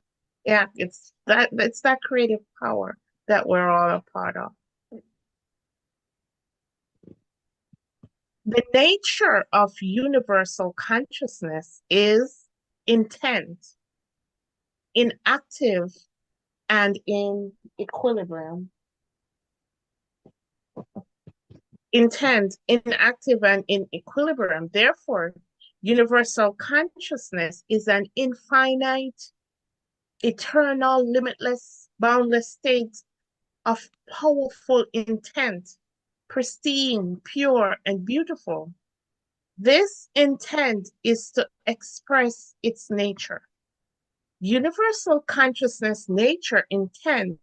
Speaker 2: Yeah, it's that creative power that we're all a part of. The nature of universal consciousness is intent, inactive, and in equilibrium. Intent, inactive, and in equilibrium. Therefore, universal consciousness is an infinite, eternal, limitless, boundless state of powerful intent, pristine, pure, and beautiful. This intent is to express its nature. Universal consciousness nature intent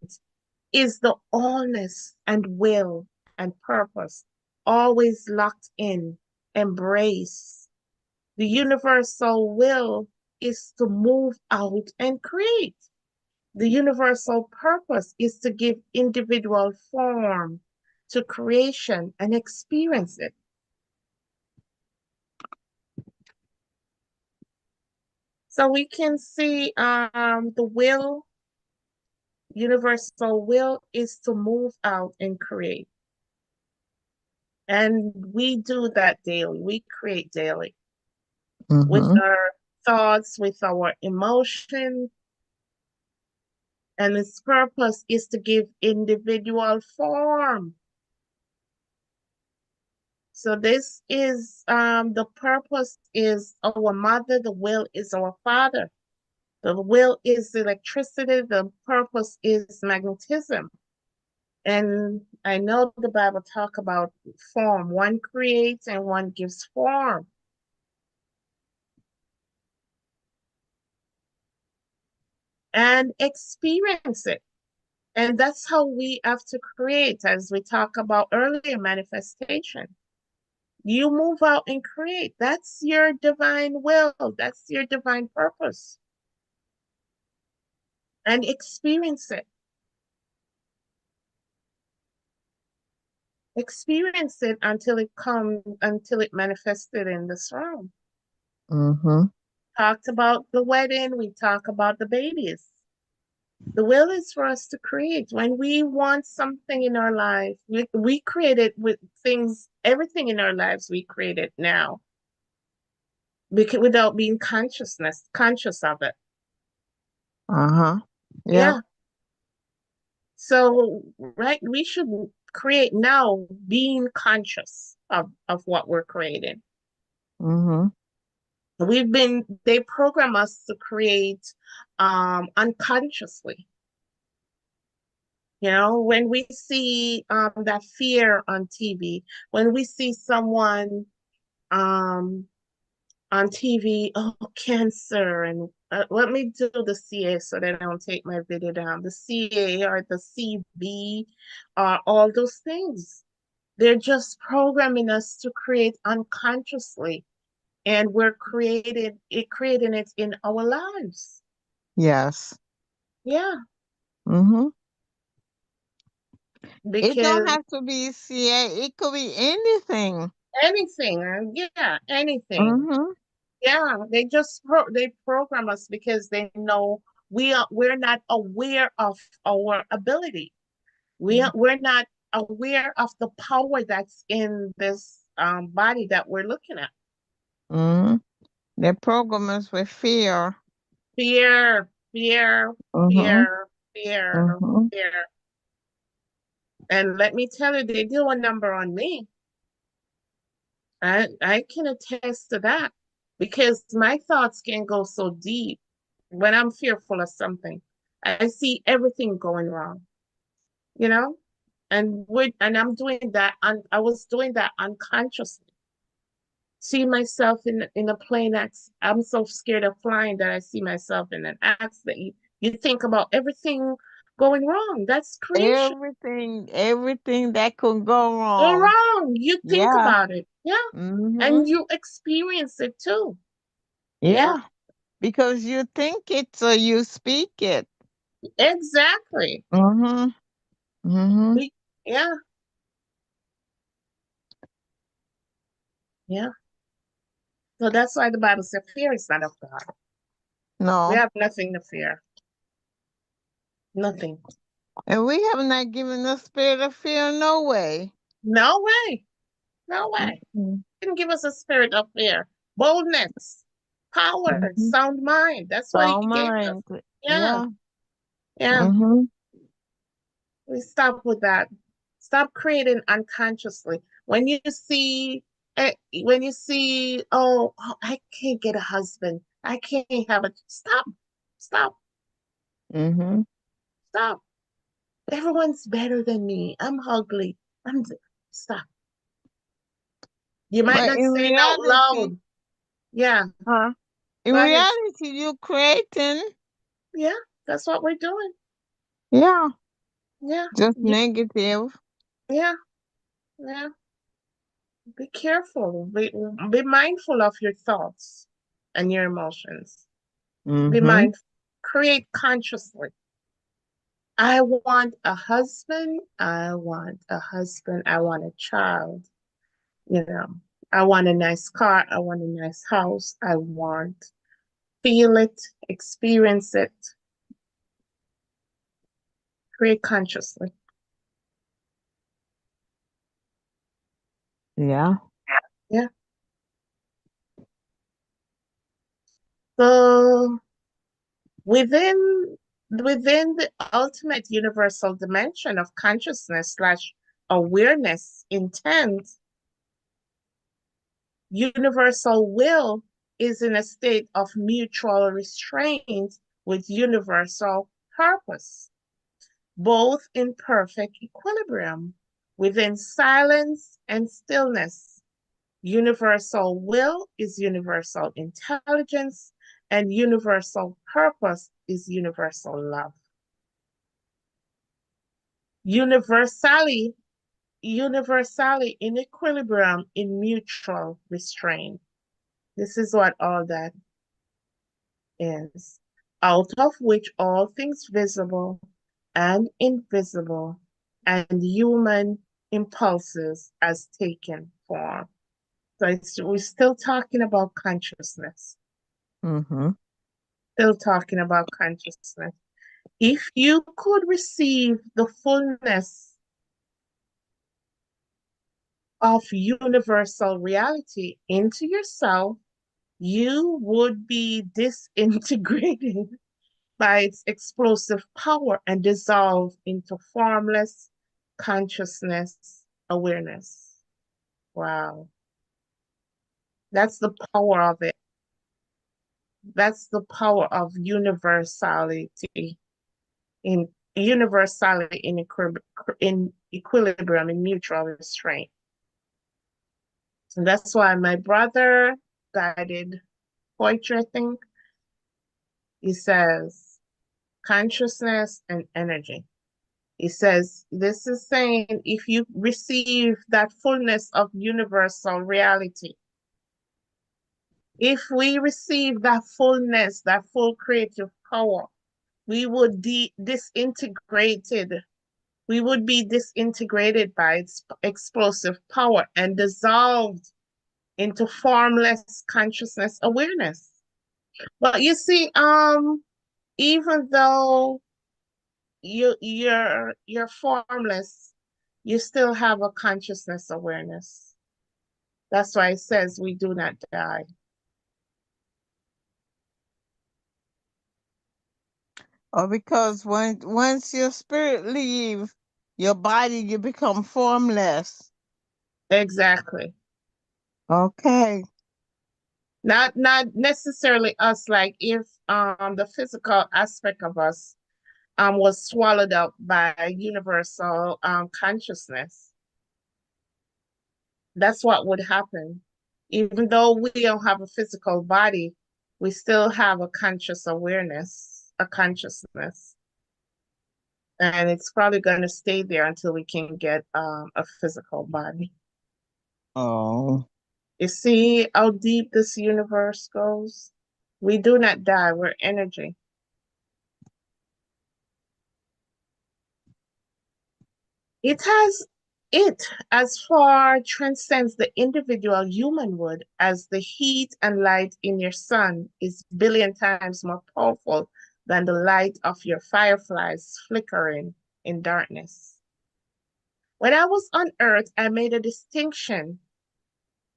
Speaker 2: is the allness and will and purpose, always locked in, embrace. The universal will is to move out and create. The universal purpose is to give individual form to creation and experience it. So we can see the will, universal will is to move out and create. And we do that daily. We create daily with
Speaker 1: Mm-hmm.
Speaker 2: our thoughts, with our emotions. And its purpose is to give individual form. So this is the purpose is our mother, the will is our father. The will is electricity, the purpose is magnetism. And I know the Bible talk about form. One creates and one gives form. And experience it. And that's how we have to create, as we talked about earlier, manifestation. You move out and create. That's your divine will. That's your divine purpose. And experience it. Experience it until it manifested in this realm.
Speaker 1: Mm-hmm.
Speaker 2: Talked about the wedding, we talk about the babies. The will is for us to create. When we want something in our life, we create it with things, everything in our lives, we create it now. Without being conscious of it.
Speaker 1: Uh-huh. Yep.
Speaker 2: Yeah. So, right, we should create now being conscious of what we're creating.
Speaker 1: Mm-hmm.
Speaker 2: They program us to create unconsciously. You know, when we see that fear on TV, when we see someone um, on TV, oh, cancer, and let me do the CA so that I don't take my video down. The CA or the CB, all those things. They're just programming us to create unconsciously, and we're creating it in our lives.
Speaker 1: Yes.
Speaker 2: Yeah,
Speaker 1: Mm-hmm. It don't
Speaker 2: because
Speaker 1: have to be CA. It could be anything.
Speaker 2: anything, yeah, anything.
Speaker 1: Mm-hmm.
Speaker 2: Yeah, they program us because they know we're not aware of our ability. We're not aware of the power that's in this body that we're looking at.
Speaker 1: Mm-hmm. The program is with fear.
Speaker 2: Fear, fear,
Speaker 1: Mm-hmm.
Speaker 2: fear, fear,
Speaker 1: Mm-hmm.
Speaker 2: fear. And let me tell you, they do a number on me. I can attest to that because my thoughts can go so deep when I'm fearful of something. I see everything going wrong, you know? And I'm doing that I was doing that unconsciously. See myself in a plane accident. I'm so scared of flying that I see myself in an accident. You think about everything going wrong. That's creation.
Speaker 1: Everything that could go
Speaker 2: Go
Speaker 1: wrong.
Speaker 2: wrong. You think
Speaker 1: Yeah.
Speaker 2: about it. Yeah.
Speaker 1: Mm-hmm.
Speaker 2: And you experience it too. Yeah,
Speaker 1: Yeah. Because you think it, so you speak it.
Speaker 2: exactly.
Speaker 1: Mm-hmm. Mm-hmm.
Speaker 2: We, yeah, yeah. So that's why the Bible says fear is not of God. We
Speaker 1: No.
Speaker 2: have nothing to fear. Nothing.
Speaker 1: And we have not given the spirit of fear no way.
Speaker 2: No way. No way.
Speaker 1: Mm-hmm.
Speaker 2: He didn't give us a spirit of fear. Boldness, power,
Speaker 1: Mm-hmm.
Speaker 2: sound mind. That's what he
Speaker 1: Sound
Speaker 2: gave us.
Speaker 1: mind.
Speaker 2: Yeah,
Speaker 1: Yeah.
Speaker 2: yeah.
Speaker 1: Mm-hmm.
Speaker 2: We stop with that. Stop creating unconsciously. When you see, oh, I can't get a husband. I can't have a stop, stop,
Speaker 1: Mm-hmm.
Speaker 2: stop. Everyone's better than me. I'm ugly. I'm stop. You might
Speaker 1: But
Speaker 2: not
Speaker 1: in
Speaker 2: say it out
Speaker 1: reality,
Speaker 2: loud. Yeah,
Speaker 1: huh? In
Speaker 2: go ahead.
Speaker 1: reality, you're creating,
Speaker 2: Yeah, that's what we're doing.
Speaker 1: yeah,
Speaker 2: Yeah,
Speaker 1: just
Speaker 2: you,
Speaker 1: negative.
Speaker 2: yeah, yeah. Be careful. Be mindful of your thoughts and your emotions. Be
Speaker 1: Mm-hmm.
Speaker 2: mindful. Create consciously. I want a husband. I want a husband. I want a child. You know, I want a nice car. I want a nice house. I want, feel it, experience it, create consciously.
Speaker 1: Yeah.
Speaker 2: Yeah. So within the ultimate universal dimension of consciousness slash awareness intent, universal will is in a state of mutual restraint with universal purpose, both in perfect equilibrium within silence and stillness. Universal will is universal intelligence, and universal purpose is universal love. Universally, universally in equilibrium in mutual restraint. This is what all that is, out of which all things visible and invisible and human impulses as taken form. So we're still talking about consciousness,
Speaker 1: Mm-hmm.
Speaker 2: still talking about consciousness. If you could receive the fullness of universal reality into yourself, you would be disintegrated by its explosive power and dissolve into formless consciousness awareness. Wow. That's the power of it. That's the power of universality in in equilibrium, in mutual restraint. And that's why my brother guided poetry, I think, he says consciousness and energy. He says, this is saying if you receive that fullness of universal reality, if we receive that fullness, that full creative power, we would be disintegrated. We would be disintegrated by its explosive power and dissolved into formless consciousness awareness. But you see, even though you're formless, you still have a consciousness awareness. That's why it says we do not die.
Speaker 1: Or because once your spirit leave your body, you become formless.
Speaker 2: Exactly.
Speaker 1: Okay.
Speaker 2: Not necessarily us, like if the physical aspect of us was swallowed up by universal consciousness. That's what would happen. Even though we don't have a physical body, we still have a conscious awareness, a consciousness. And it's probably going to stay there until we can get a physical body.
Speaker 1: Oh.
Speaker 2: You see how deep this universe goes? We do not die, we're energy. It has it as far transcends the individual humanhood as the heat and light in your sun is billion times more powerful than the light of your fireflies flickering in darkness. When I was on earth, I made a distinction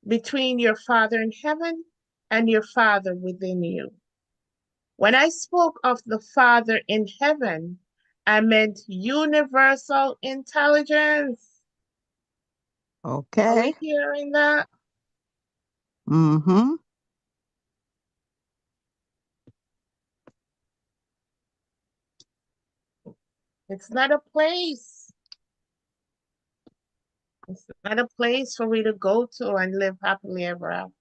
Speaker 2: between your Father in heaven and your Father within you. When I spoke of the Father in heaven, I meant universal intelligence. Are
Speaker 1: Okay.
Speaker 2: we hearing that?
Speaker 1: Mm-hmm.
Speaker 2: It's not a place. It's not a place for we to go to and live happily ever after.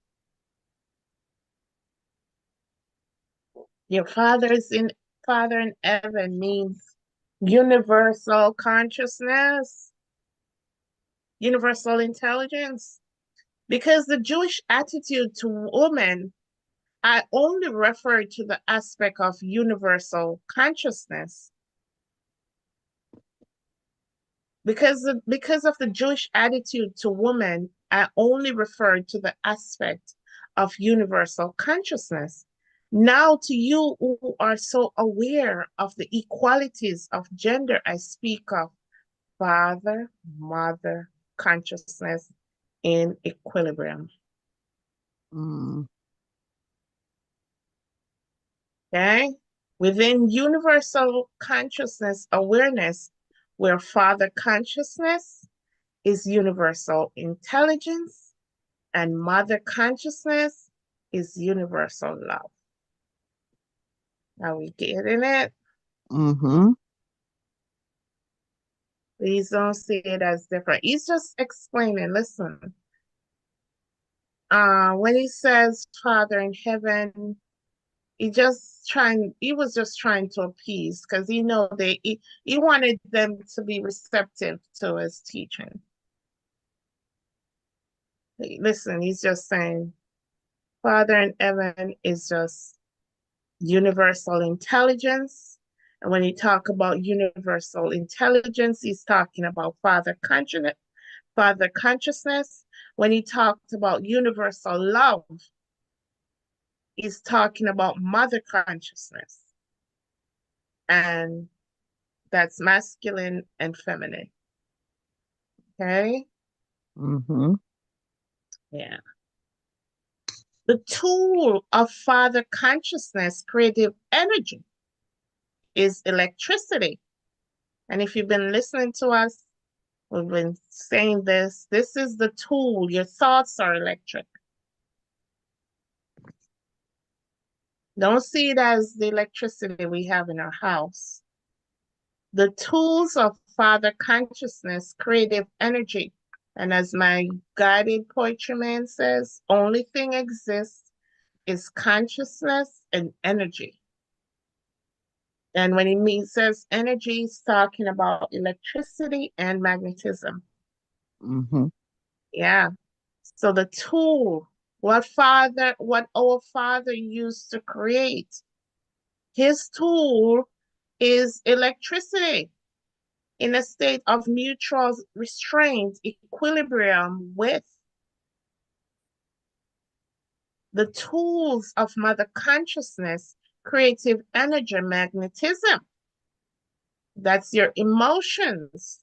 Speaker 2: Your Father in heaven means universal consciousness, universal intelligence. Because the Jewish attitude to women, I only refer to the aspect of universal consciousness. Because of the Jewish attitude to women, I only refer to the aspect of universal consciousness. Now, to you who are so aware of the equalities of gender, I speak of father, mother consciousness in equilibrium.
Speaker 1: Mm.
Speaker 2: Okay? Within universal consciousness awareness, where father consciousness is universal intelligence and mother consciousness is universal love. Are we getting it?
Speaker 1: Mm-hmm.
Speaker 2: Please don't see it as different. He's just explaining, listen. When he says Father in heaven, he was just trying to appease because he wanted them to be receptive to his teaching. Listen, he's just saying Father in heaven is just universal intelligence. And when he talk about universal intelligence, he's talking about father consciousness. When he talked about universal love, he's talking about mother consciousness. And that's masculine and feminine. Okay?
Speaker 1: Mm-hmm.
Speaker 2: Yeah. The tool of father consciousness, creative energy, is electricity. And if you've been listening to us, we've been saying this. This is the tool. Your thoughts are electric. Don't see it as the electricity we have in our house. The tools of Father consciousness, creative energy. And as my guided poetry man says, only thing exists is consciousness and energy. And when says energy, he's talking about electricity and magnetism.
Speaker 1: Mm-hmm.
Speaker 2: Yeah. So the tool, what our Father used to create, his tool is electricity in a state of mutual restraint, equilibrium with the tools of mother consciousness, creative energy, magnetism. That's your emotions.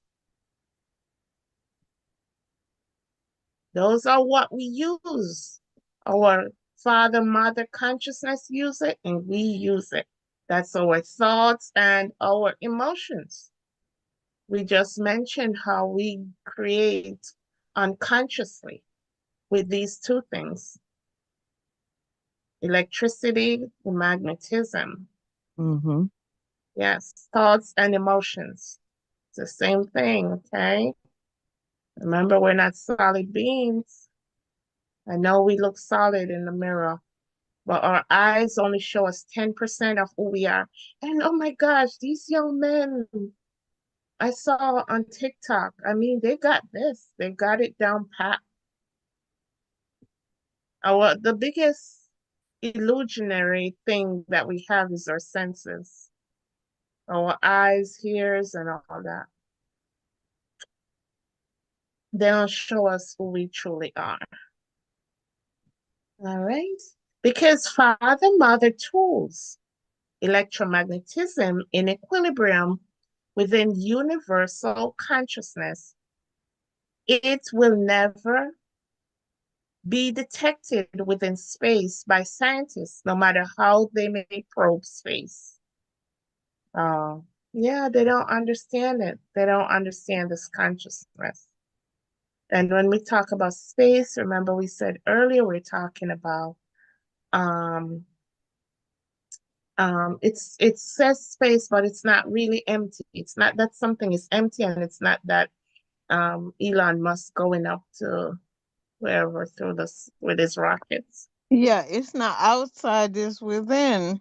Speaker 2: Those are what we use. Our father, mother consciousness use it, and we use it. That's our thoughts and our emotions. We just mentioned how we create unconsciously with these two things, electricity and magnetism.
Speaker 1: Mm-hmm.
Speaker 2: Yes, thoughts and emotions. It's the same thing, okay? Remember, we're not solid beings. I know we look solid in the mirror, but our eyes only show us 10% of who we are. And oh my gosh, these young men, I saw on TikTok. I mean, they got this. They got it down pat. The biggest illusionary thing that we have is our senses, our eyes, ears, and all that. They don't show us who we truly are. All right. Because father mother tools, electromagnetism in equilibrium within universal consciousness, it will never be detected within space by scientists, no matter how they may probe space. Uh, yeah, they don't understand it. They don't understand this consciousness. And when we talk about space, remember we said earlier we're talking about um it says space, but it's not really empty. It's not that something is empty, and it's not that Elon Musk going up to wherever through this with his rockets.
Speaker 1: Yeah, it's not outside, it's within.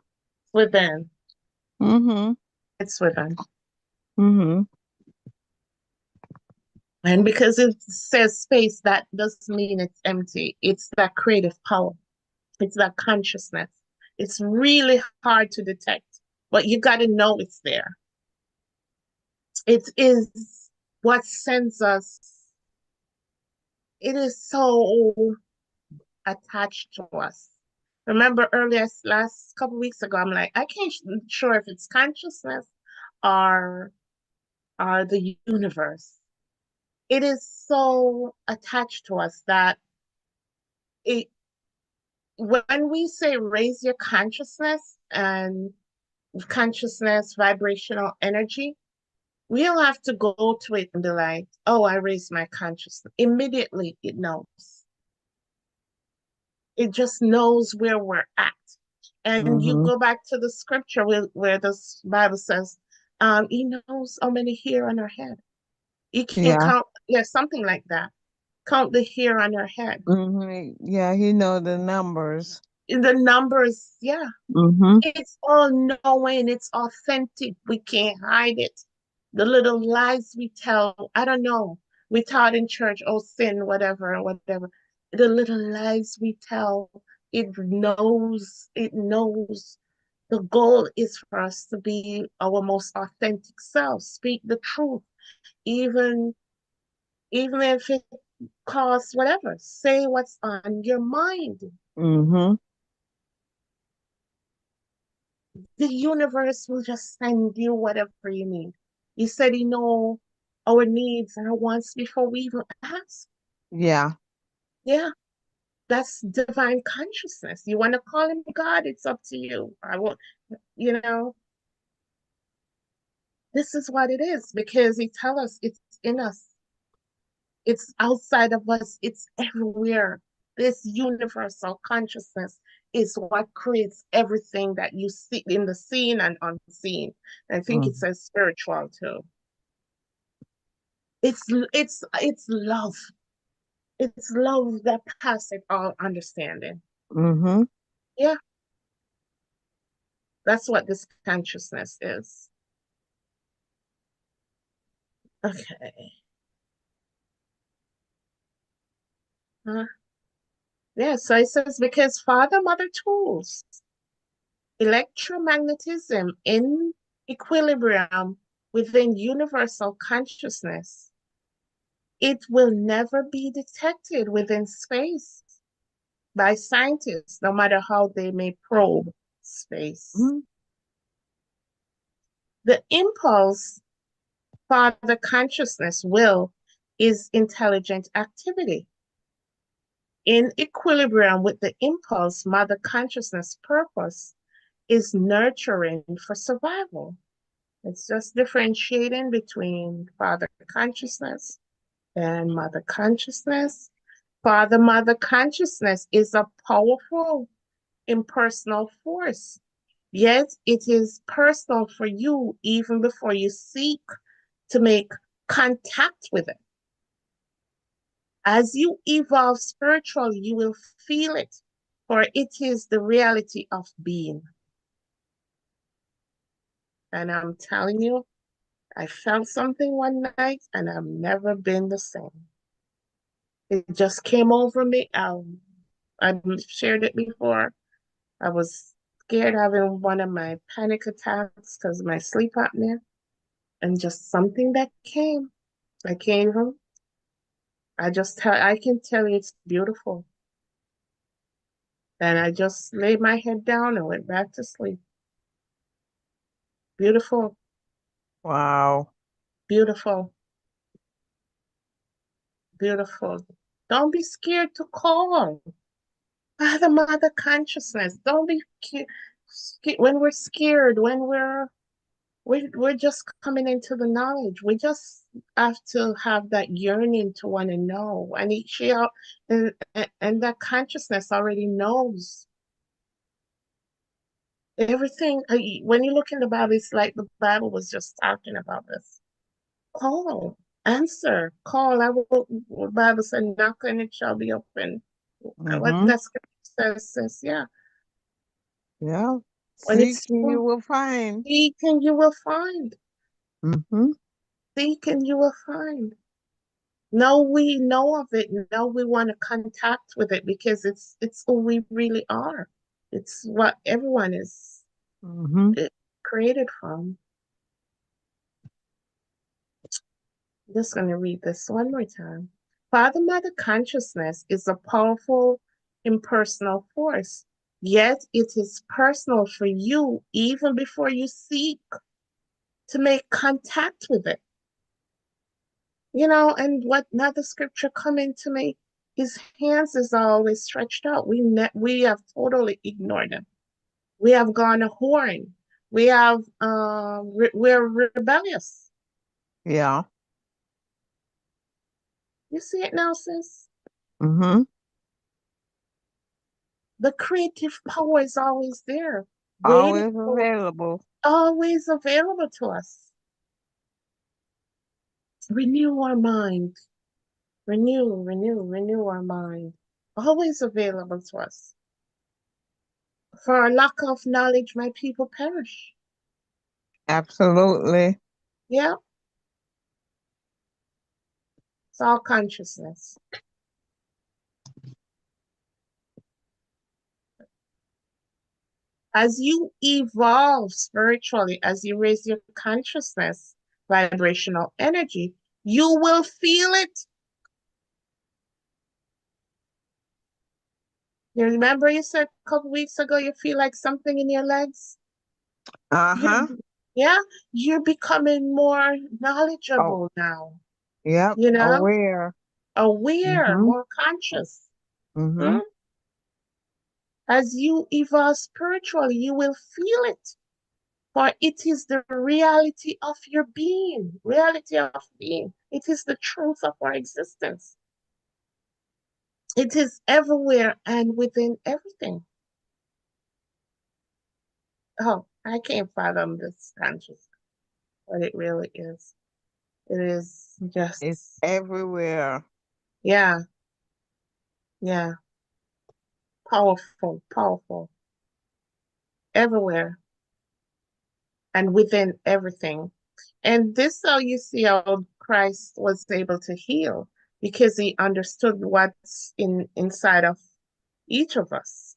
Speaker 2: Within.
Speaker 1: Mm-hmm.
Speaker 2: It's within.
Speaker 1: Mm-hmm.
Speaker 2: And because it says space, that doesn't mean it's empty. It's that creative power. It's that consciousness. It's really hard to detect, but you got to know it's there. It is what sends us. It is so attached to us. Remember earlier, last couple weeks ago, I'm like, I can't sure if it's consciousness or, or the universe. It is so attached to us that it when we say raise your consciousness and consciousness, vibrational energy, we'll have to go to it and be like, oh, I raised my consciousness. Immediately it knows. It just knows where we're at. And you
Speaker 1: Mm-hmm.
Speaker 2: go back to the scripture where the Bible says, he knows how many hair on our head. You can
Speaker 1: Yeah.
Speaker 2: count, yeah, something like that. Count the hair on our head.
Speaker 1: Mm-hmm. Yeah, he know the numbers.
Speaker 2: The numbers, yeah.
Speaker 1: Mm-hmm.
Speaker 2: It's all knowing, it's authentic. We can't hide it. The little lies we tell, I don't know. We taught in church, oh, sin, whatever, whatever. The little lies we tell, it knows. The goal is for us to be our most authentic self, speak the truth, even even if it costs whatever. Say what's on your mind.
Speaker 1: Mm-hmm.
Speaker 2: The universe will just send you whatever you need. You said you know our needs and our wants before we even ask.
Speaker 1: Yeah.
Speaker 2: Yeah, that's divine consciousness. You want to call him God, it's up to you. I won't, you know, this is what it is because he tell us it's in us. It's outside of us. It's everywhere. This universal consciousness is what creates everything that you see in the seen and unseen. I think it
Speaker 1: Mm-hmm.
Speaker 2: says spiritual too. It's love. It's love that passes all understanding.
Speaker 1: Mm-hmm.
Speaker 2: Yeah, that's what this consciousness is. Okay. Yeah, so it says because father mother tools, electromagnetism in equilibrium within universal consciousness, it will never be detected within space by scientists, no matter how they may probe space.
Speaker 1: Mm-hmm.
Speaker 2: The impulse father consciousness will is intelligent activity. In equilibrium with the impulse, mother consciousness purpose is nurturing for survival. It's just differentiating between father consciousness and mother consciousness. Father mother consciousness is a powerful impersonal force. Yet it is personal for you even before you seek to make contact with it. As you evolve spiritually, you will feel it, for it is the reality of being. And I'm telling you, I felt something one night and I've never been the same. It just came over me. I've shared it before. I was scared having one of my panic attacks because of my sleep apnea, and just something that came. I came home. I can tell you it's beautiful. And I just laid my head down and went back to sleep. Beautiful,
Speaker 1: Wow.
Speaker 2: beautiful, beautiful. Don't be scared to call. Father, Mother consciousness. Don't be when we're scared, when we're just coming into the knowledge. We just have to have that yearning to want to know. And and that consciousness already knows everything. When you look in the Bible, it's like the Bible was just talking about this. Call, answer, call. The Bible said, knock and it shall be open. What
Speaker 1: Mm-hmm.
Speaker 2: that scripture says, yeah.
Speaker 1: Yeah.
Speaker 2: When it's
Speaker 1: Seeking you will find.
Speaker 2: seeking, you will find.
Speaker 1: Mm-hmm.
Speaker 2: Seeking, you will find. No, we know of it. No, we want to contact with it because it's who we really are. It's what everyone is
Speaker 1: Mm-hmm.
Speaker 2: created from. I'm just going to read this one more time. Father Mother consciousness is a powerful impersonal force, yet it is personal for you even before you seek to make contact with it. And what another scripture coming to me, his hands is always stretched out. We have totally ignored him. We have gone a whoring. We're rebellious.
Speaker 1: Yeah.
Speaker 2: You see it now, sis?
Speaker 1: Mm-hmm.
Speaker 2: The creative power is always there, waiting
Speaker 1: Always
Speaker 2: for,
Speaker 1: available.
Speaker 2: always available to us. Renew our mind. Renew our mind. Always available to us. For our lack of knowledge, my people perish.
Speaker 1: Absolutely.
Speaker 2: Yeah, it's all consciousness. As you evolve spiritually, as you raise your consciousness, vibrational energy, you will feel it. You remember you said a couple weeks ago you feel like something in your legs? You're,
Speaker 1: Uh-huh.
Speaker 2: yeah, you're becoming more
Speaker 1: Oh,
Speaker 2: knowledgeable now,
Speaker 1: yep.
Speaker 2: you know,
Speaker 1: Aware.
Speaker 2: aware,
Speaker 1: Mm-hmm.
Speaker 2: more conscious.
Speaker 1: Mm-hmm.
Speaker 2: Hmm? As you evolve spiritually, you will feel it. For it is the reality of your being, reality of being. It is the truth of our existence. It is everywhere and within everything. Oh, I can't fathom this consciousness, what it really is. It is
Speaker 1: It's
Speaker 2: just,
Speaker 1: everywhere.
Speaker 2: yeah, yeah, powerful, powerful, everywhere and within everything. And this how you see how Christ was able to heal because he understood what's inside of each of us,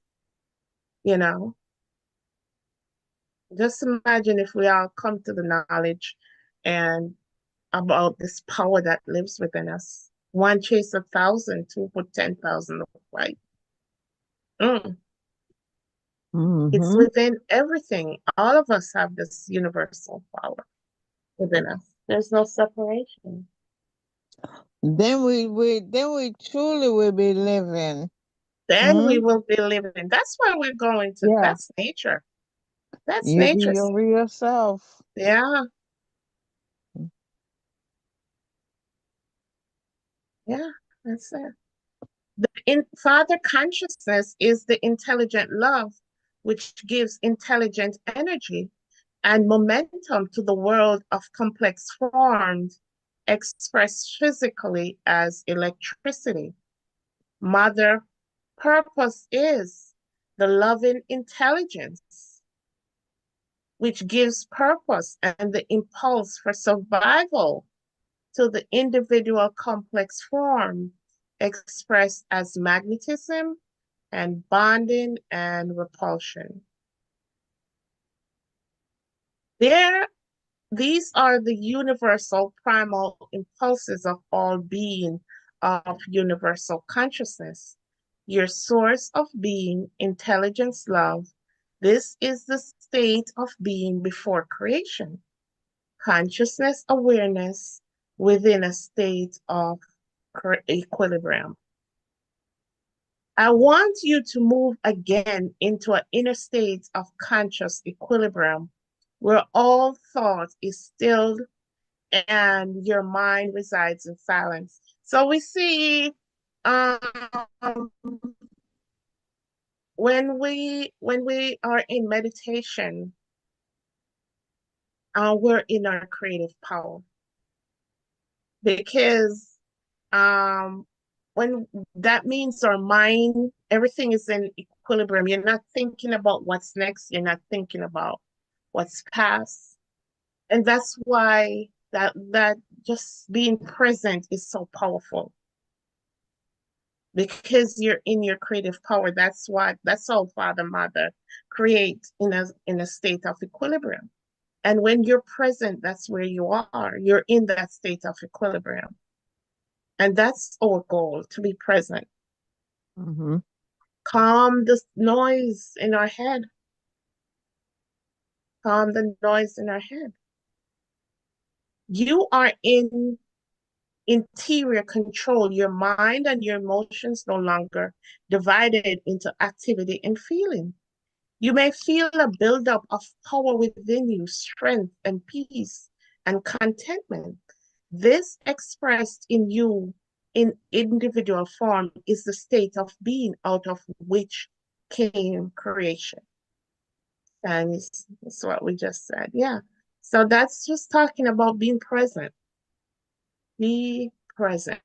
Speaker 2: you know. Just imagine if we all come to the knowledge and about this power that lives within us. One chase 1,000, two put 10,000 to flight. Mm. It's
Speaker 1: Mm-hmm.
Speaker 2: within everything. All of us have this universal power within us. There's no separation.
Speaker 1: Then we truly will be living.
Speaker 2: Then we
Speaker 1: Hmm?
Speaker 2: will be living. That's why we're going to,
Speaker 1: Yeah.
Speaker 2: that's nature. That's
Speaker 1: You be
Speaker 2: nature.
Speaker 1: your real self.
Speaker 2: Yeah, yeah, that's it. Father consciousness is the intelligent love, which gives intelligent energy and momentum to the world of complex forms expressed physically as electricity. Mother purpose is the loving intelligence which gives purpose and the impulse for survival to the individual complex form expressed as magnetism and bonding and repulsion. There, these are the universal primal impulses of all being, of universal consciousness. Your source of being, intelligence, love. This is the state of being before creation. Consciousness, awareness within a state of equilibrium. I want you to move again into an inner state of conscious equilibrium where all thought is stilled and your mind resides in silence. So we see um, when we are in meditation, we're in our creative power because um, when that means our mind, everything is in equilibrium. You're not thinking about what's next. You're not thinking about what's past, and that's why that just being present is so powerful because you're in your creative power. That's all Father Mother create in a state of equilibrium. And when you're present, that's where you are. You're in that state of equilibrium. And that's our goal, to be present.
Speaker 1: Mm-hmm.
Speaker 2: Calm the noise in our head. Calm the noise in our head. You are in interior control. Your mind and your emotions no longer divided into activity and feeling. You may feel a buildup of power within you, strength and peace and contentment. This expressed in you in individual form is the state of being out of which came creation. And it's what we just said. Yeah. So that's just talking about being present. Be present.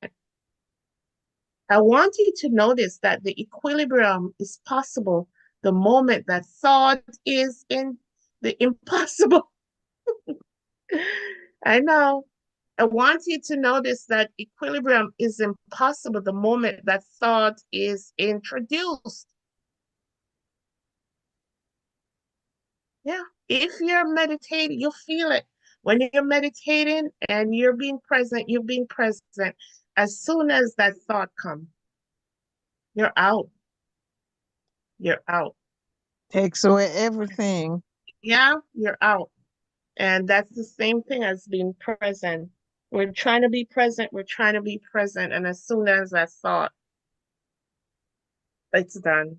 Speaker 2: I want you to notice that the equilibrium is possible the moment that thought is in the impossible. I know. I want you to notice that equilibrium is impossible the moment that thought is introduced. Yeah. If you're meditating, you feel it. When you're meditating and you're being present. As soon as that thought comes, you're out. You're out.
Speaker 1: Takes away everything.
Speaker 2: Yeah, you're out. And that's the same thing as being present. We're trying to be present. We're trying to be present. And as soon as that thought, it's done.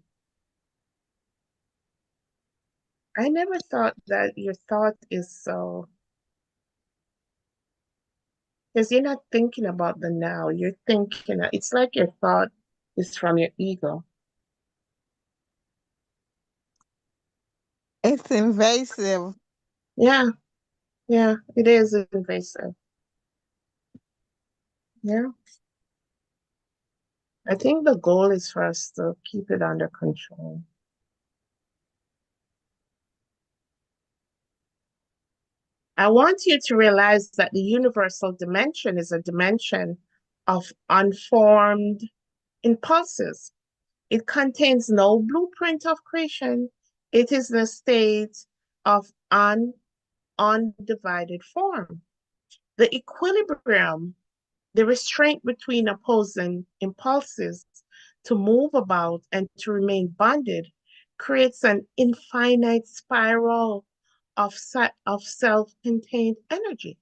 Speaker 2: I never thought that your thought is so, because you're not thinking about the now. You're thinking, it's like your thought is from your ego.
Speaker 1: It's invasive.
Speaker 2: Yeah, yeah, it is invasive. Yeah. I think the goal is for us to keep it under control. I want you to realize that the universal dimension is a dimension of unformed impulses. It contains no blueprint of creation. It is the state of undivided form. The equilibrium, the restraint between opposing impulses to move about and to remain bonded, creates an infinite spiral of self-contained energy.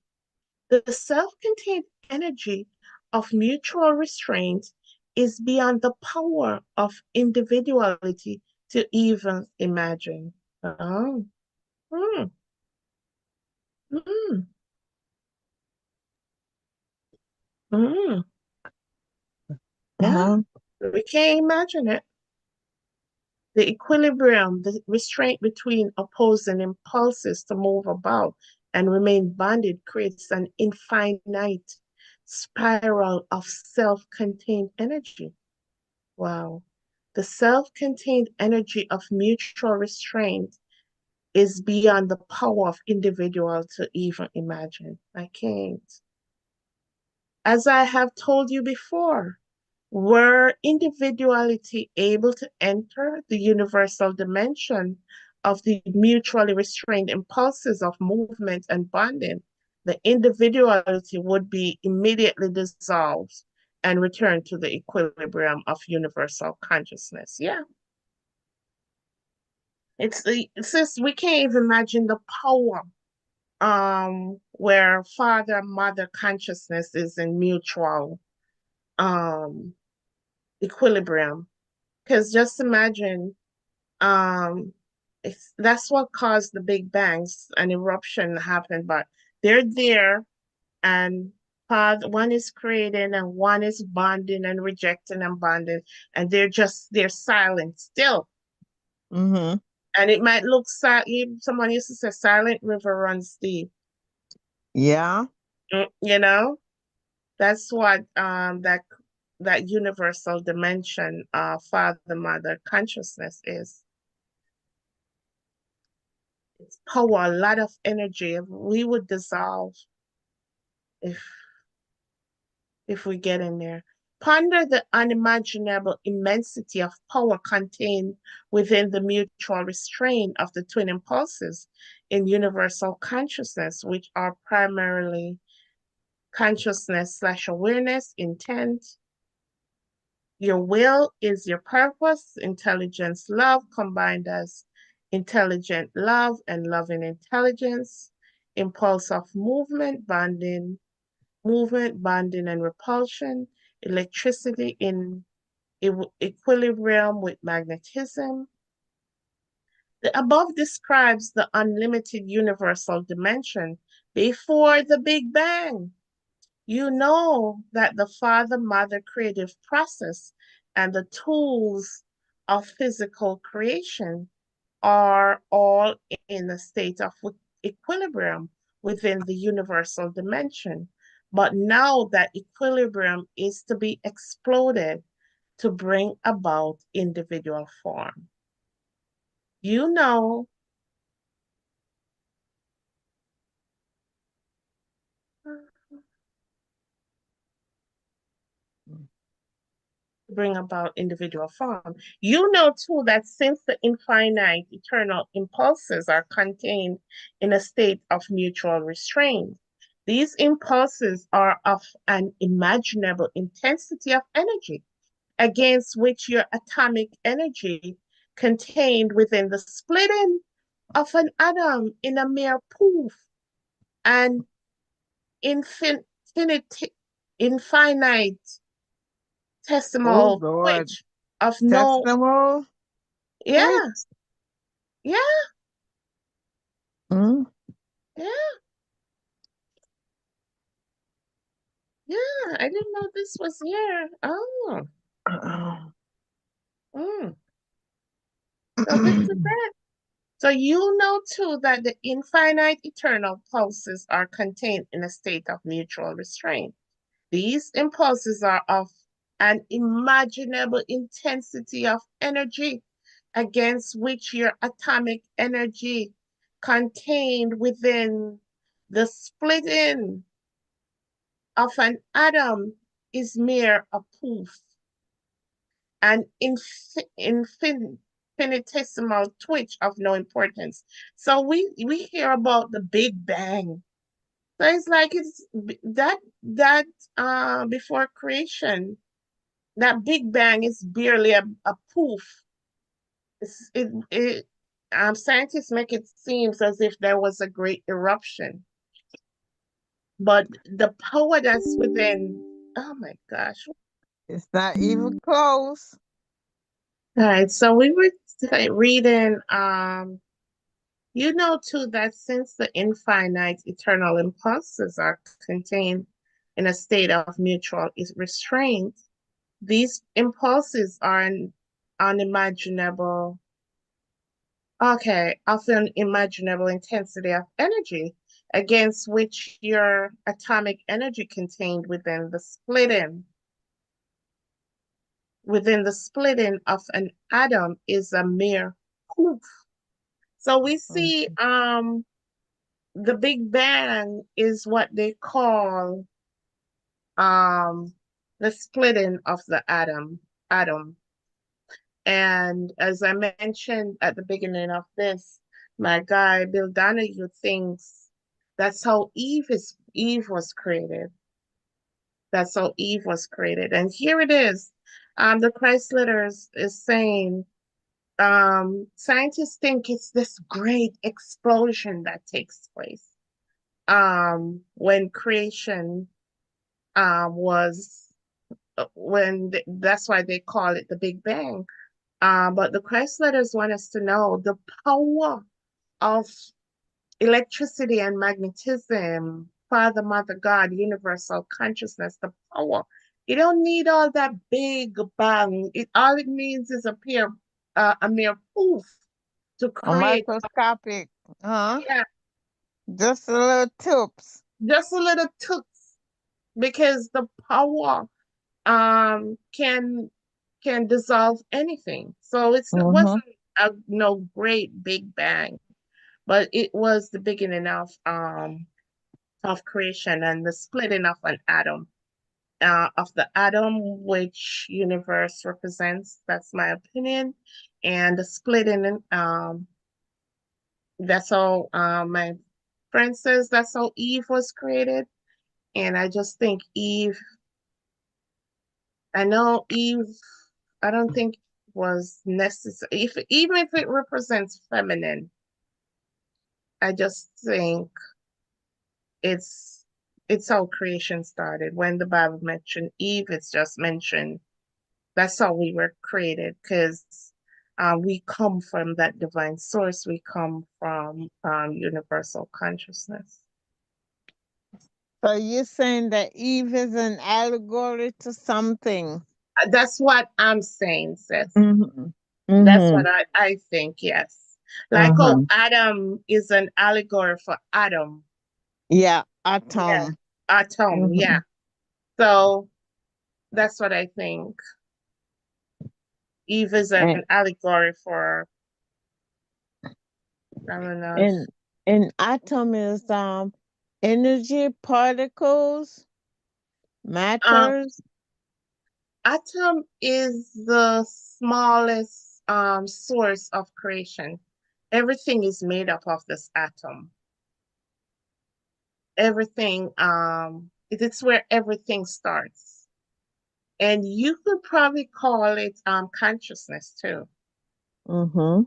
Speaker 2: The self-contained energy of mutual restraint is beyond the power of individuality to even imagine. Oh, mm, mm, mm. Yeah,
Speaker 1: Uh-huh.
Speaker 2: we can't imagine it. The equilibrium, the restraint between opposing impulses to move about and remain bonded creates an infinite spiral of self-contained energy. Wow. The self-contained energy of mutual restraint is beyond the power of individual to even imagine. I can't. As I have told you before, were individuality able to enter the universal dimension of the mutually restrained impulses of movement and bonding, the individuality would be immediately dissolved and return to the equilibrium of universal consciousness. Yeah. It's just we can't even imagine the power where father mother consciousness is in mutual um equilibrium. Because just imagine, that's what caused the Big Bangs. An eruption happened, but they're there, and one is creating and one is bonding and rejecting and bonding, and they're silent still.
Speaker 1: Mm-hmm.
Speaker 2: And it might look silent. Someone used to say, "Silent river runs deep."
Speaker 1: Yeah.
Speaker 2: You know, that's what that universal dimension of father mother consciousness is. It's power, a lot of energy. We would dissolve if if we get in there. Ponder the unimaginable immensity of power contained within the mutual restraint of the twin impulses in universal consciousness, which are primarily consciousness slash awareness, intent. Your will is your purpose, intelligence, love combined as intelligent love and loving intelligence, impulse of movement, bonding and repulsion, electricity in equilibrium with magnetism. The above describes the unlimited universal dimension before the Big Bang. You know that the father-mother creative process and the tools of physical creation are all in a state of equilibrium within the universal dimension. But now that equilibrium is to be exploded to bring about individual form. You know, bring about individual form. You know too that since the infinite eternal impulses are contained in a state of mutual restraint, these impulses are of an imaginable intensity of energy against which your atomic energy contained within the splitting of an atom in a mere poof and infinite, infinite
Speaker 1: Oh
Speaker 2: decimal
Speaker 1: Lord.
Speaker 2: twitch of no,
Speaker 1: Testament
Speaker 2: yeah,
Speaker 1: twitch.
Speaker 2: yeah,
Speaker 1: Mm.
Speaker 2: yeah, yeah. I didn't know this was here. Oh, mm. So this is it. So you know too that the infinite eternal pulses are contained in a state of mutual restraint. These impulses are of an imaginable intensity of energy against which your atomic energy contained within the splitting of an atom is mere a poof, an infinitesimal twitch of no importance. So we hear about the Big Bang. So it's like it's that before creation, that Big Bang is barely a poof. Scientists make it seem as if there was a great eruption, but the power that's within, oh my gosh.
Speaker 1: It's not even close.
Speaker 2: All right, so we were reading, you know too that since the infinite eternal impulses are contained in a state of mutual restraint, these impulses are an unimaginable, okay, of an imaginable intensity of energy against which your atomic energy contained within the splitting of an atom is a mere poof. So we see
Speaker 1: Mhm.
Speaker 2: the Big Bang is what they call um the splitting of the atom. And as I mentioned at the beginning of this, my guy Bill Donahue thinks that's how Eve was created. That's how Eve was created. And here it is. The Christ letters is saying scientists think it's this great explosion that takes place when creation was that's why they call it the Big Bang. But the Christ letters want us to know the power of electricity and magnetism, Father, Mother, God, universal consciousness, the power. You don't need all that big bang. All it means is a mere poof to
Speaker 1: A
Speaker 2: create.
Speaker 1: microscopic, huh?
Speaker 2: Yeah,
Speaker 1: Just a little tips.
Speaker 2: just a little toots because the power can dissolve anything. So it
Speaker 1: Mm-hmm.
Speaker 2: wasn't a no great big bang, but it was the beginning of creation and the splitting of an atom. Of the atom which universe represents. That's my opinion. And the splitting, that's how my friend says that's how Eve was created. And I just think Eve, I know Eve, I don't think was necessary. If even if it represents feminine, I just think it's it's how creation started. When the Bible mentioned Eve, it's just mentioned that's how we were created because we come from that divine source. We come from universal consciousness.
Speaker 1: So you're saying that Eve is an allegory to something.
Speaker 2: That's what I'm saying, sis.
Speaker 1: Mm-hmm.
Speaker 2: That's
Speaker 1: Mm-hmm.
Speaker 2: what I think, yes. Like, oh,
Speaker 1: Uh-huh.
Speaker 2: Adam is an allegory for Adam.
Speaker 1: Yeah,
Speaker 2: Yeah.
Speaker 1: atom.
Speaker 2: Atom,
Speaker 1: Mm-hmm.
Speaker 2: yeah. So that's what I think. Eve is an
Speaker 1: And
Speaker 2: allegory for, I don't know.
Speaker 1: and and atom is energy particles,
Speaker 2: Um,
Speaker 1: matters.
Speaker 2: Atom is the smallest source of creation. Everything is made up of this atom. Everything, it's where everything starts. And you could probably call it consciousness too.
Speaker 1: Mm-hmm.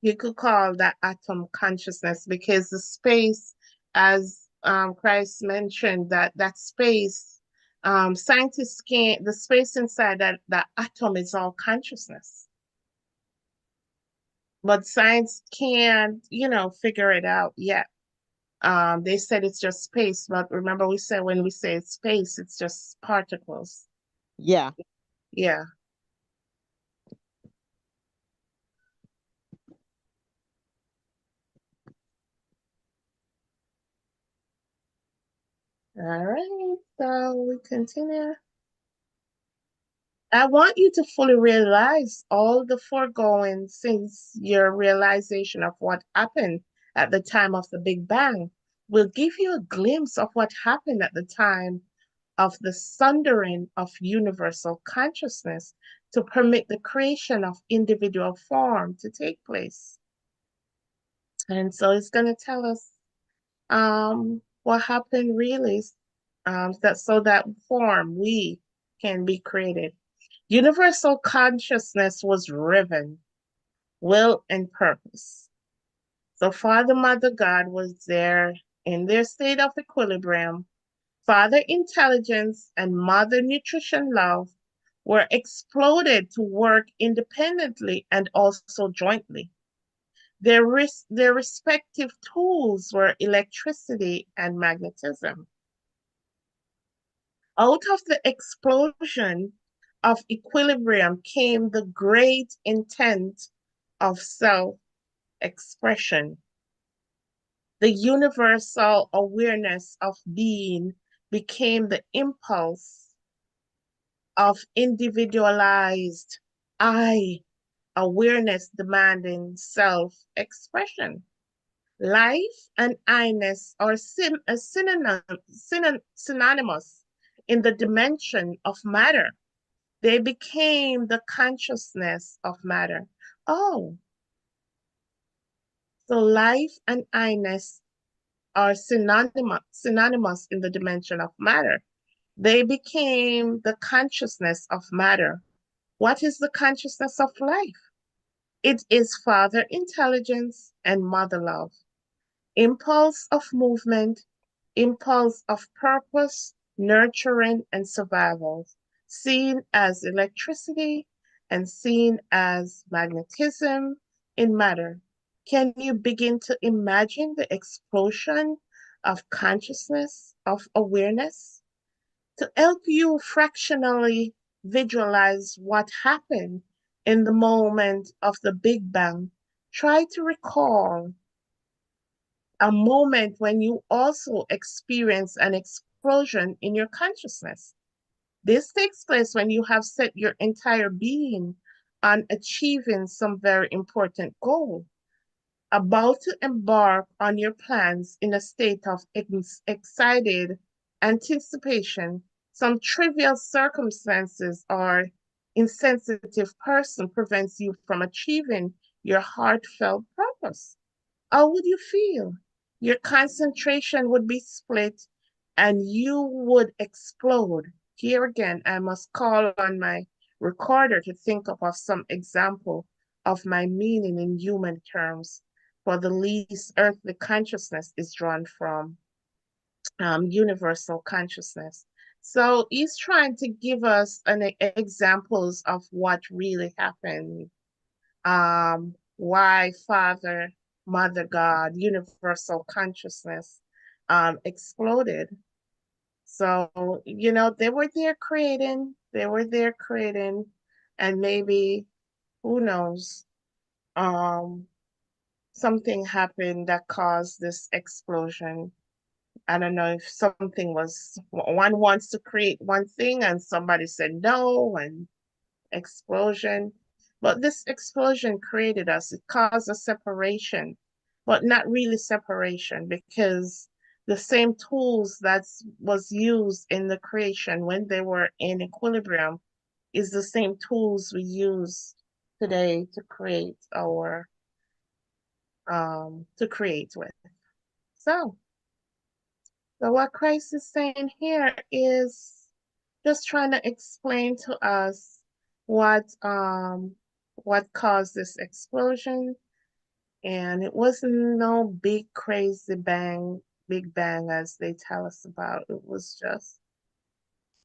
Speaker 2: You could call that atom consciousness because the space, as Christ mentioned, that space, scientists can't, the space inside that atom is all consciousness. But science can't, figure it out yet. They said it's just space, but remember we said when we say it's space, it's just particles.
Speaker 1: Yeah.
Speaker 2: Yeah. All right. So we continue. I want you to fully realize all the foregoing since your realization of what happened at the time of the Big Bang will give you a glimpse of what happened at the time of the sundering of universal consciousness to permit the creation of individual form to take place. And so it's going to tell us what happened really, that so that form we can be created. Universal consciousness was riven, will and purpose. So Father, Mother, God was there in their state of equilibrium. Father intelligence and Mother nutrition love were exploded to work independently and also jointly. Their respective tools were electricity and magnetism. Out of the explosion of equilibrium came the great intent of self expression. The universal awareness of being became the impulse of individualized I. awareness demanding self-expression. Life and I-ness are synonymous in the dimension of matter. They became the consciousness of matter. Oh, so life and I-ness are synonymous in the dimension of matter. They became the consciousness of matter. What is the consciousness of life? It is father intelligence and mother love. Impulse of movement, impulse of purpose, nurturing, and survival, seen as electricity and seen as magnetism in matter. Can you begin to imagine the explosion of consciousness, of awareness? To help you fractionally visualize what happened in the moment of the Big Bang, try to recall a moment when you also experience an explosion in your consciousness. This takes place when you have set your entire being on achieving some very important goal, about to embark on your plans in a state of excited anticipation. Some trivial circumstances or insensitive person prevents you from achieving your heartfelt purpose. How would you feel? Your concentration would be split and you would explode. Here again, I must call on my recorder to think of some example of my meaning in human terms. For the least earthly consciousness is drawn from universal consciousness. So he's trying to give us examples of what really happened, why Father, Mother God, universal consciousness exploded. So, they were there creating, and maybe, who knows, um, something happened that caused this explosion. I don't know if something was, one wants to create one thing and somebody said no, and explosion. But this explosion created us. It caused a separation, but not really separation, because the same tools that was used in the creation when they were in equilibrium is the same tools we use today to create our to create with. So, so what Christ is saying here is just trying to explain to us what caused this explosion. And it wasn't no big crazy big bang as they tell us about. It was just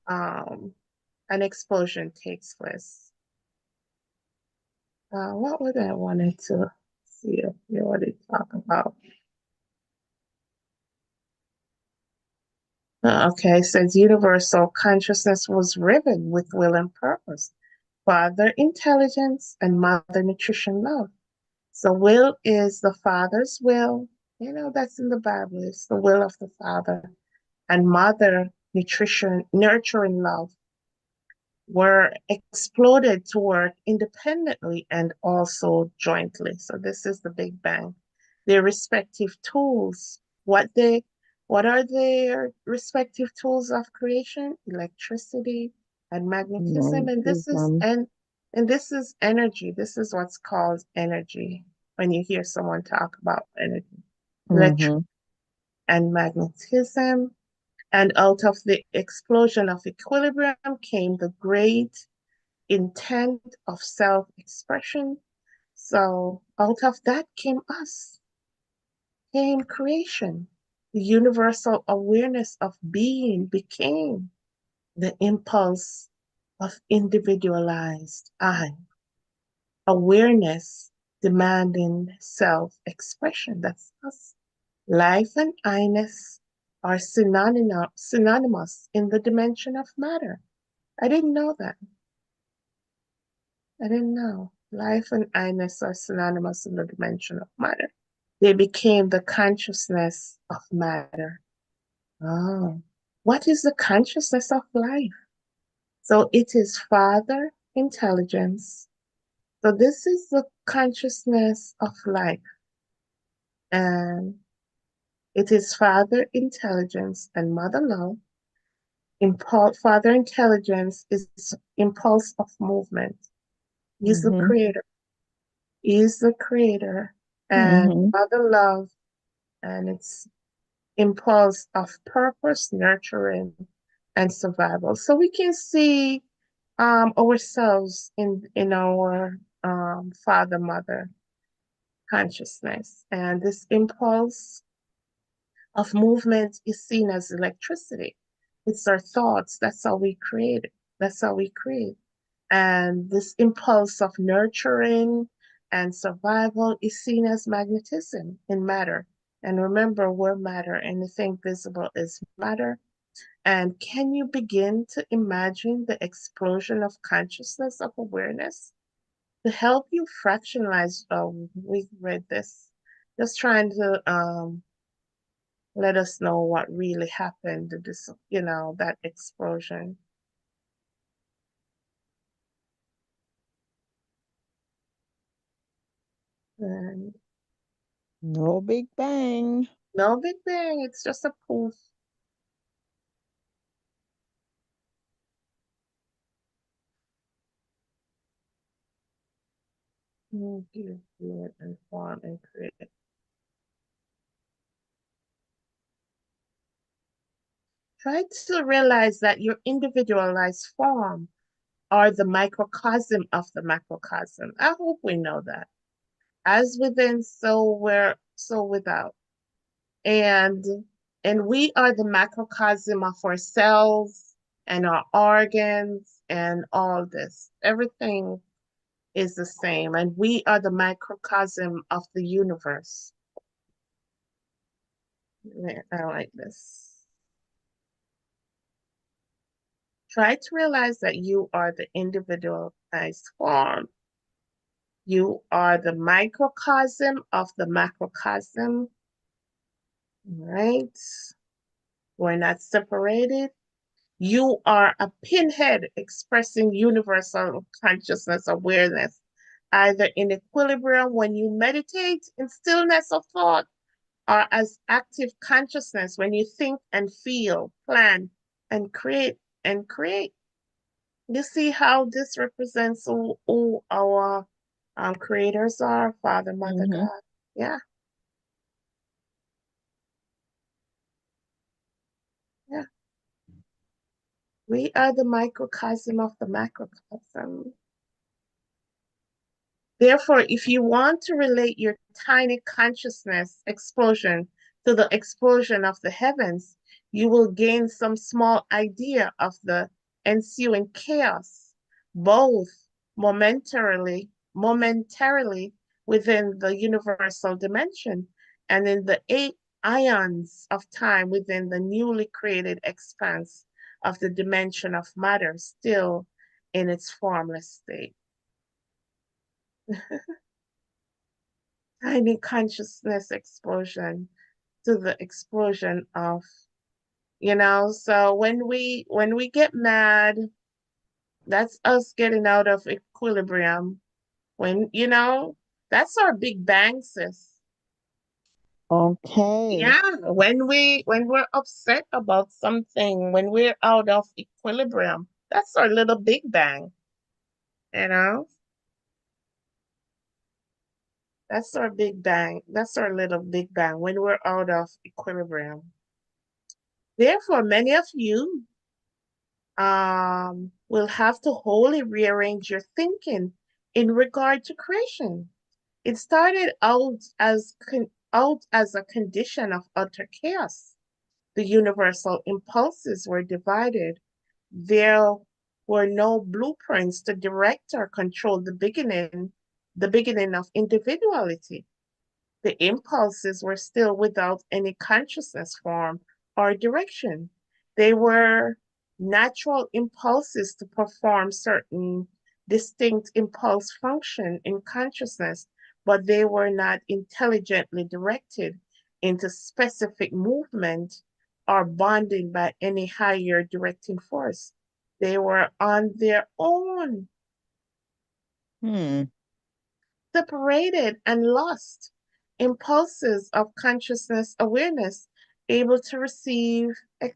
Speaker 2: um an explosion takes place. What would I wanted to see if you already talk about? Okay, it says universal consciousness was riven with will and purpose, father intelligence, and mother nutrition love. So will is the Father's will. That's in the Bible. It's the will of the Father. And mother, nutrition, nurturing love were exploded to work independently and also jointly. So this is the Big Bang. Their respective tools, what are their respective tools of creation? Electricity and magnetism. And this is
Speaker 1: Magnetism.
Speaker 2: and this is energy. This is what's called energy when you hear someone talk about energy. Electricity
Speaker 1: Mm-hmm.
Speaker 2: and magnetism. And out of the explosion of equilibrium came the great intent of self-expression. So out of that came us, came creation. The universal awareness of being became the impulse of individualized I. Awareness demanding self-expression. That's us. Life and I-ness are synonymous in the dimension of matter. I didn't know that. I didn't know. Life and I-ness are synonymous in the dimension of matter. They became the consciousness of matter. Oh, what is the consciousness of life? So it is Father intelligence So this is the consciousness of life, and it is Father intelligence and Mother love. Father intelligence is impulse of movement. He's the
Speaker 1: Mm-hmm.
Speaker 2: creator. He's the creator, and
Speaker 1: Mm-hmm.
Speaker 2: Mother love, and it's impulse of purpose, nurturing, and survival. So we can see ourselves in our father mother consciousness, and this impulse of movement is seen as electricity. It's our thoughts. That's how we create it. That's how we create. And this impulse of nurturing and survival is seen as magnetism in matter. And remember, we're matter. Anything visible is matter. And can you begin to imagine the explosion of consciousness of awareness? To help you fractionalize, we read this, just trying to let us know what really happened, this, that explosion. And
Speaker 1: No Big Bang.
Speaker 2: no big bang, it's just a poof. Give, fluid, and form and create. Try to realize that your individualized form are the microcosm of the macrocosm. I hope we know that. As within, so without. And and we are the macrocosm of ourselves and our organs and all this. Everything is the same. And we are the microcosm of the universe. I like this. Try to realize that you are the individualized form. You are the microcosm of the macrocosm, right? We're not separated. You are a pinhead expressing universal consciousness awareness, either in equilibrium when you meditate in stillness of thought, or as active consciousness when you think and feel, plan, and create and create. You see how this represents who our creators are, Father, Mother,
Speaker 1: Mm-hmm.
Speaker 2: God. Yeah, yeah. We are the microcosm of the macrocosm. Therefore, if you want to relate your tiny consciousness explosion to the explosion of the heavens, you will gain some small idea of the ensuing chaos, both momentarily within the universal dimension and in the 8 ions of time within the newly created expanse of the dimension of matter still in its formless state. Tiny consciousness explosion to the explosion of, so when we get mad, that's us getting out of equilibrium. When, that's our big bang, sis.
Speaker 1: Okay.
Speaker 2: Yeah, when we're upset about something, when we're out of equilibrium, that's our little big bang, you know? That's our big bang. That's our little big bang when we're out of equilibrium. Therefore, many of you will have to wholly rearrange your thinking in regard to creation. It started out as a condition of utter chaos. The universal impulses were divided. There were no blueprints to direct or control the beginning of individuality. The impulses were still without any consciousness form or direction. They were natural impulses to perform certain distinct impulse function in consciousness, but they were not intelligently directed into specific movement or bonding by any higher directing force. They were on their own.
Speaker 1: Hmm.
Speaker 2: separated and lost impulses of consciousness awareness, able to receive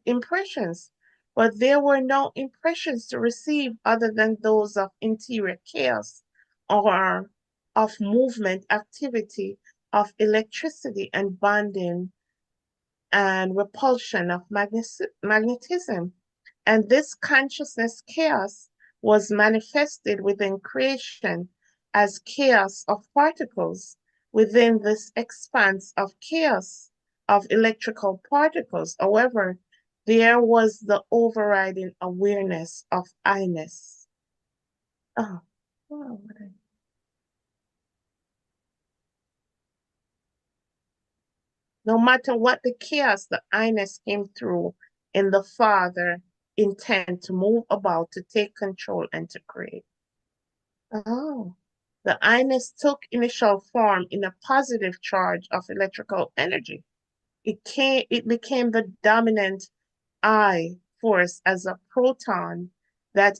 Speaker 2: impressions. But there were no impressions to receive other than those of interior chaos or of movement activity, of electricity and bonding and repulsion of magnetism. And this consciousness chaos was manifested within creation as chaos of particles within this expanse of chaos of electrical particles. However, there was the overriding awareness of I-ness. Oh, wow. No matter what the chaos, the I-ness came through in the Father intent to move about, to take control, and to create. Oh, the I-ness took initial form in a positive charge of electrical energy. It became the dominant I force as a proton that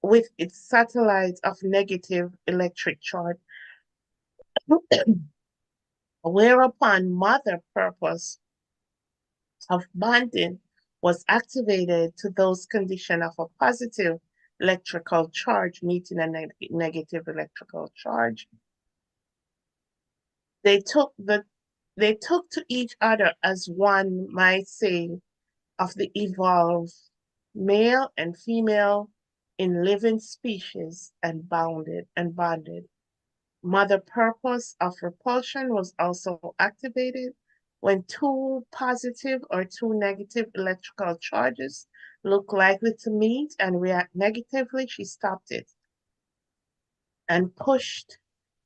Speaker 2: with its satellites of negative electric charge, whereupon mother purpose of bonding was activated to those conditions of a positive electrical charge meeting a negative electrical charge. They took to each other as one might say of the evolved male and female in living species and bonded. Mother purpose of repulsion was also activated when two positive or two negative electrical charges look likely to meet and react negatively. She stopped it and pushed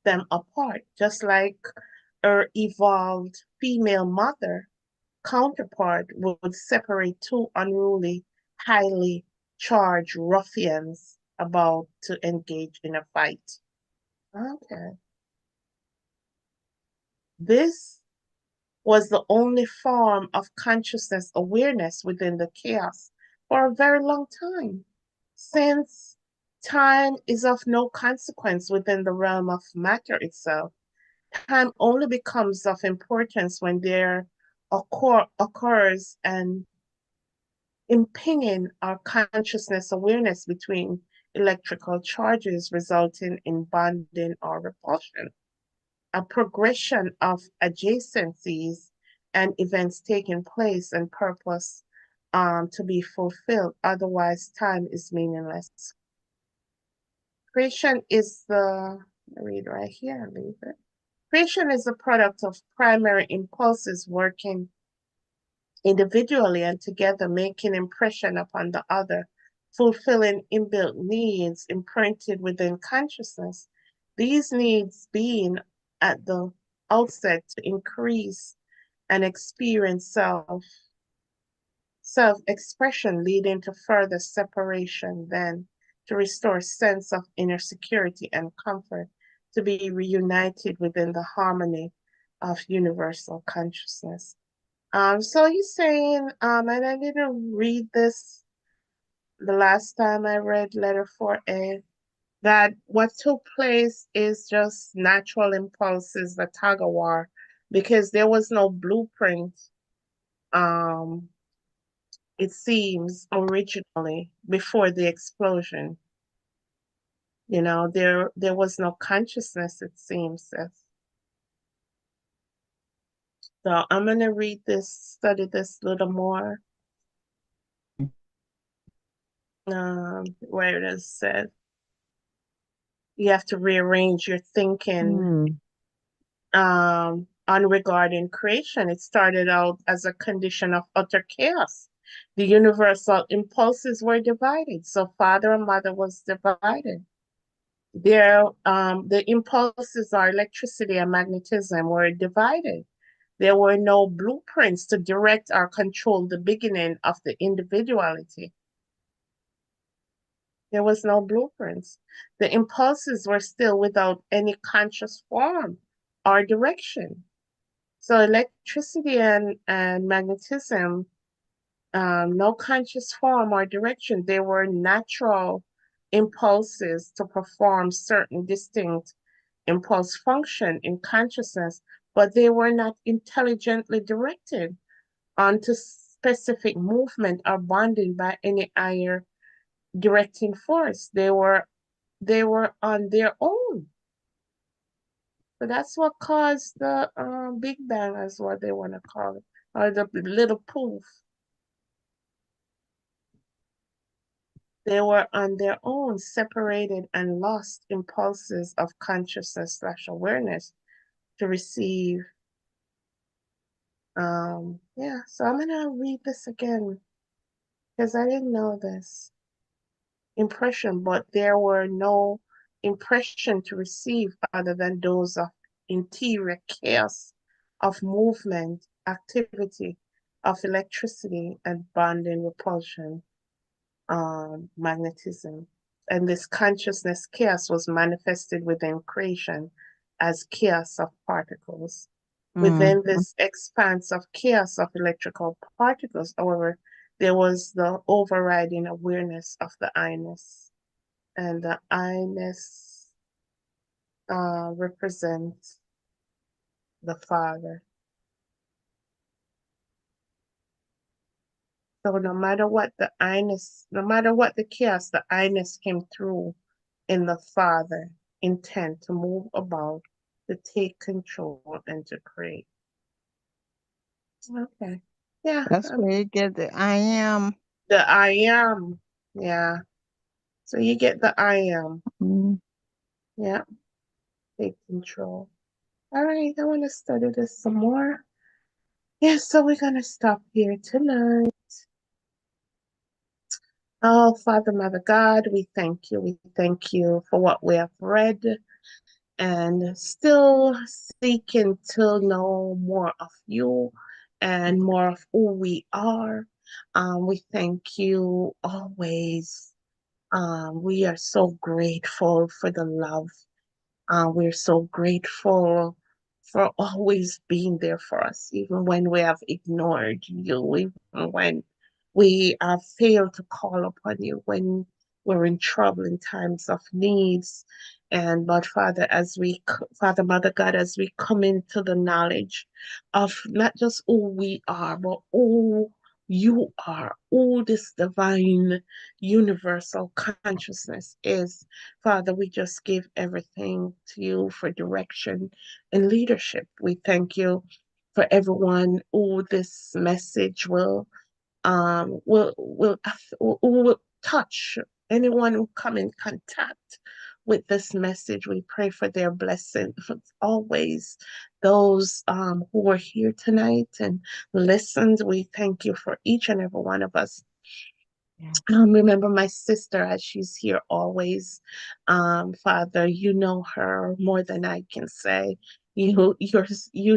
Speaker 2: them apart, just like her evolved female mother counterpart would separate two unruly, highly charged ruffians about to engage in a fight. Okay. This was the only form of consciousness awareness within the chaos for a very long time, since time is of no consequence within the realm of matter itself. Time only becomes of importance when there occurs an impinging our consciousness awareness between electrical charges resulting in bonding or repulsion, a progression of adjacencies and events taking place and purpose to be fulfilled. Otherwise, time is meaningless. Creation is the, read right here, leave it. Creation is a product of primary impulses working individually and together, making impression upon the other, fulfilling inbuilt needs imprinted within consciousness. These needs being at the outset to increase and experience self-expression, leading to further separation, then to restore sense of inner security and comfort, to be reunited within the harmony of universal consciousness. So he's saying, and I didn't read this the last time I read letter 4A, that what took place is just natural impulses, the tug of war, because there was no blueprint, um, it seems, originally before the explosion. You know, there was no consciousness, it seems. So I'm gonna read this, study this a little more. Where it is said, you have to rearrange your thinking
Speaker 1: Mm.
Speaker 2: on regarding creation. It started out as a condition of utter chaos. The universal impulses were divided. So father and mother was divided. The impulses are electricity and magnetism were divided. There were no blueprints to direct or control the beginning of the individuality. There was no blueprints. The impulses were still without any conscious form or direction. So electricity and magnetism, no conscious form or direction. They were natural impulses to perform certain distinct impulse function in consciousness, but they were not intelligently directed onto specific movement or bonding by any higher directing force. They were on their own. So that's what caused the Big Bang, is what they want to call it, or the little poof. They were on their own, separated and lost impulses of consciousness / awareness to receive. Yeah, so I'm gonna read this again because I didn't know this impression, but there were no impression to receive other than those of interior chaos of movement, activity, of electricity and bonding repulsion, magnetism. And this consciousness chaos was manifested within creation as chaos of particles. Within
Speaker 1: Mm-hmm.
Speaker 2: this expanse of chaos of electrical particles, however, there was the overriding awareness of the I-ness. And the I-ness represents the Father. So no matter what the I-ness, no matter what the chaos, the I-ness came through in the Father, intent to move about, to take control, and to create. Okay. Yeah.
Speaker 1: That's where you get the I am.
Speaker 2: The I am. Yeah. So you get the I am.
Speaker 1: Mm.
Speaker 2: Yeah. Take control. All right. I want to study this some more. Yeah. So we're going to stop here tonight. Oh, Father, Mother God, we thank you. We thank you for what we have read and still seeking to know more of you and more of who we are. We thank you always. We are so grateful for the love. We're so grateful for always being there for us, even when we have ignored you, even when we have failed to call upon you, when we're in trouble in times of needs. And but Father, Father, Mother God, as we come into the knowledge of not just who we are, but who you are, who this divine universal consciousness is. Father, we just give everything to you for direction and leadership. We thank you for everyone who this message will touch. Anyone who come in contact with this message, we pray for their blessing always. Those who were here tonight and listened, we thank you for each and every one of us.
Speaker 1: Yeah.
Speaker 2: Remember my sister as she's here always. Father, you know her more than I can say. You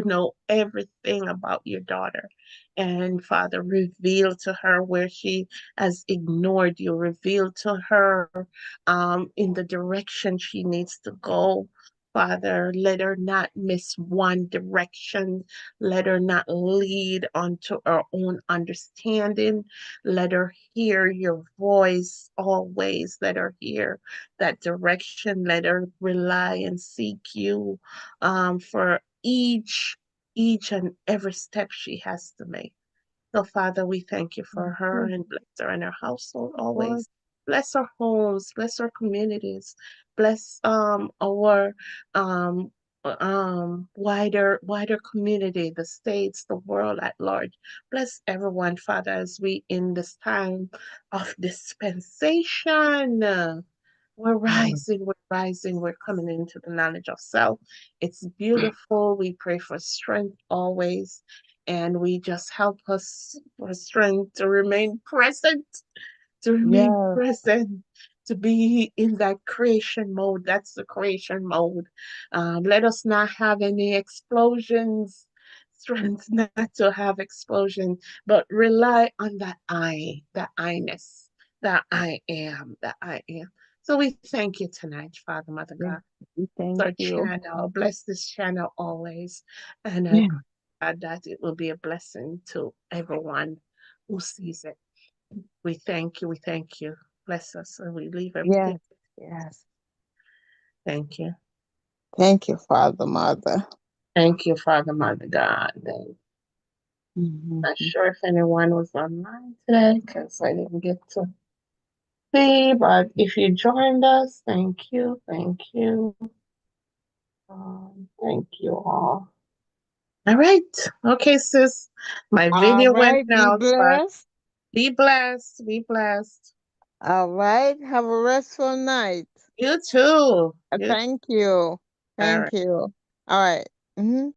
Speaker 2: know everything about your daughter. And Father, reveal to her where she has ignored you. Reveal to her in the direction she needs to go. Father, let her not miss one direction. Let her not lead onto her own understanding. Let her hear your voice always. Let her hear that direction. Let her rely and seek you for each and every step she has to make. So, Father, we thank you for her and bless her and her household
Speaker 1: Lord.
Speaker 2: always. Bless our homes, bless our communities, bless our um wider community, the states, the world at large. Bless everyone, Father, as we in this time of dispensation. We're rising, we're coming into the knowledge of self. It's beautiful. We pray for strength always, and we just help us for strength to remain present,
Speaker 1: Yes.
Speaker 2: to be in that creation mode. That's the creation mode. Let us not have any explosions, strength not to have explosion, but rely on that I-ness, that I am, that I am. So we thank you tonight, Father, Mother
Speaker 1: Yes.
Speaker 2: God.
Speaker 1: We
Speaker 2: Bless
Speaker 1: thank
Speaker 2: our
Speaker 1: you.
Speaker 2: channel, bless this channel always. And I
Speaker 1: Yeah.
Speaker 2: pray God, that it will be a blessing to everyone who sees it. We thank you. We thank you. Bless us. And we leave everything.
Speaker 1: Yes. Yes.
Speaker 2: Thank you.
Speaker 1: Thank you, Father, Mother.
Speaker 2: Thank you, Father, Mother God. And
Speaker 1: Mhm.
Speaker 2: not sure if anyone was online today because I didn't get to see, but if you joined us, thank you, thank you. Thank you all. All right. Okay, sis. My
Speaker 1: All
Speaker 2: video went
Speaker 1: right. Be
Speaker 2: out, but
Speaker 1: blessed.
Speaker 2: be blessed. Be blessed.
Speaker 1: All right. Have a restful night.
Speaker 2: You too. You
Speaker 1: Thank you.
Speaker 2: all
Speaker 1: Thank
Speaker 2: right.
Speaker 1: you. All right. Mhm.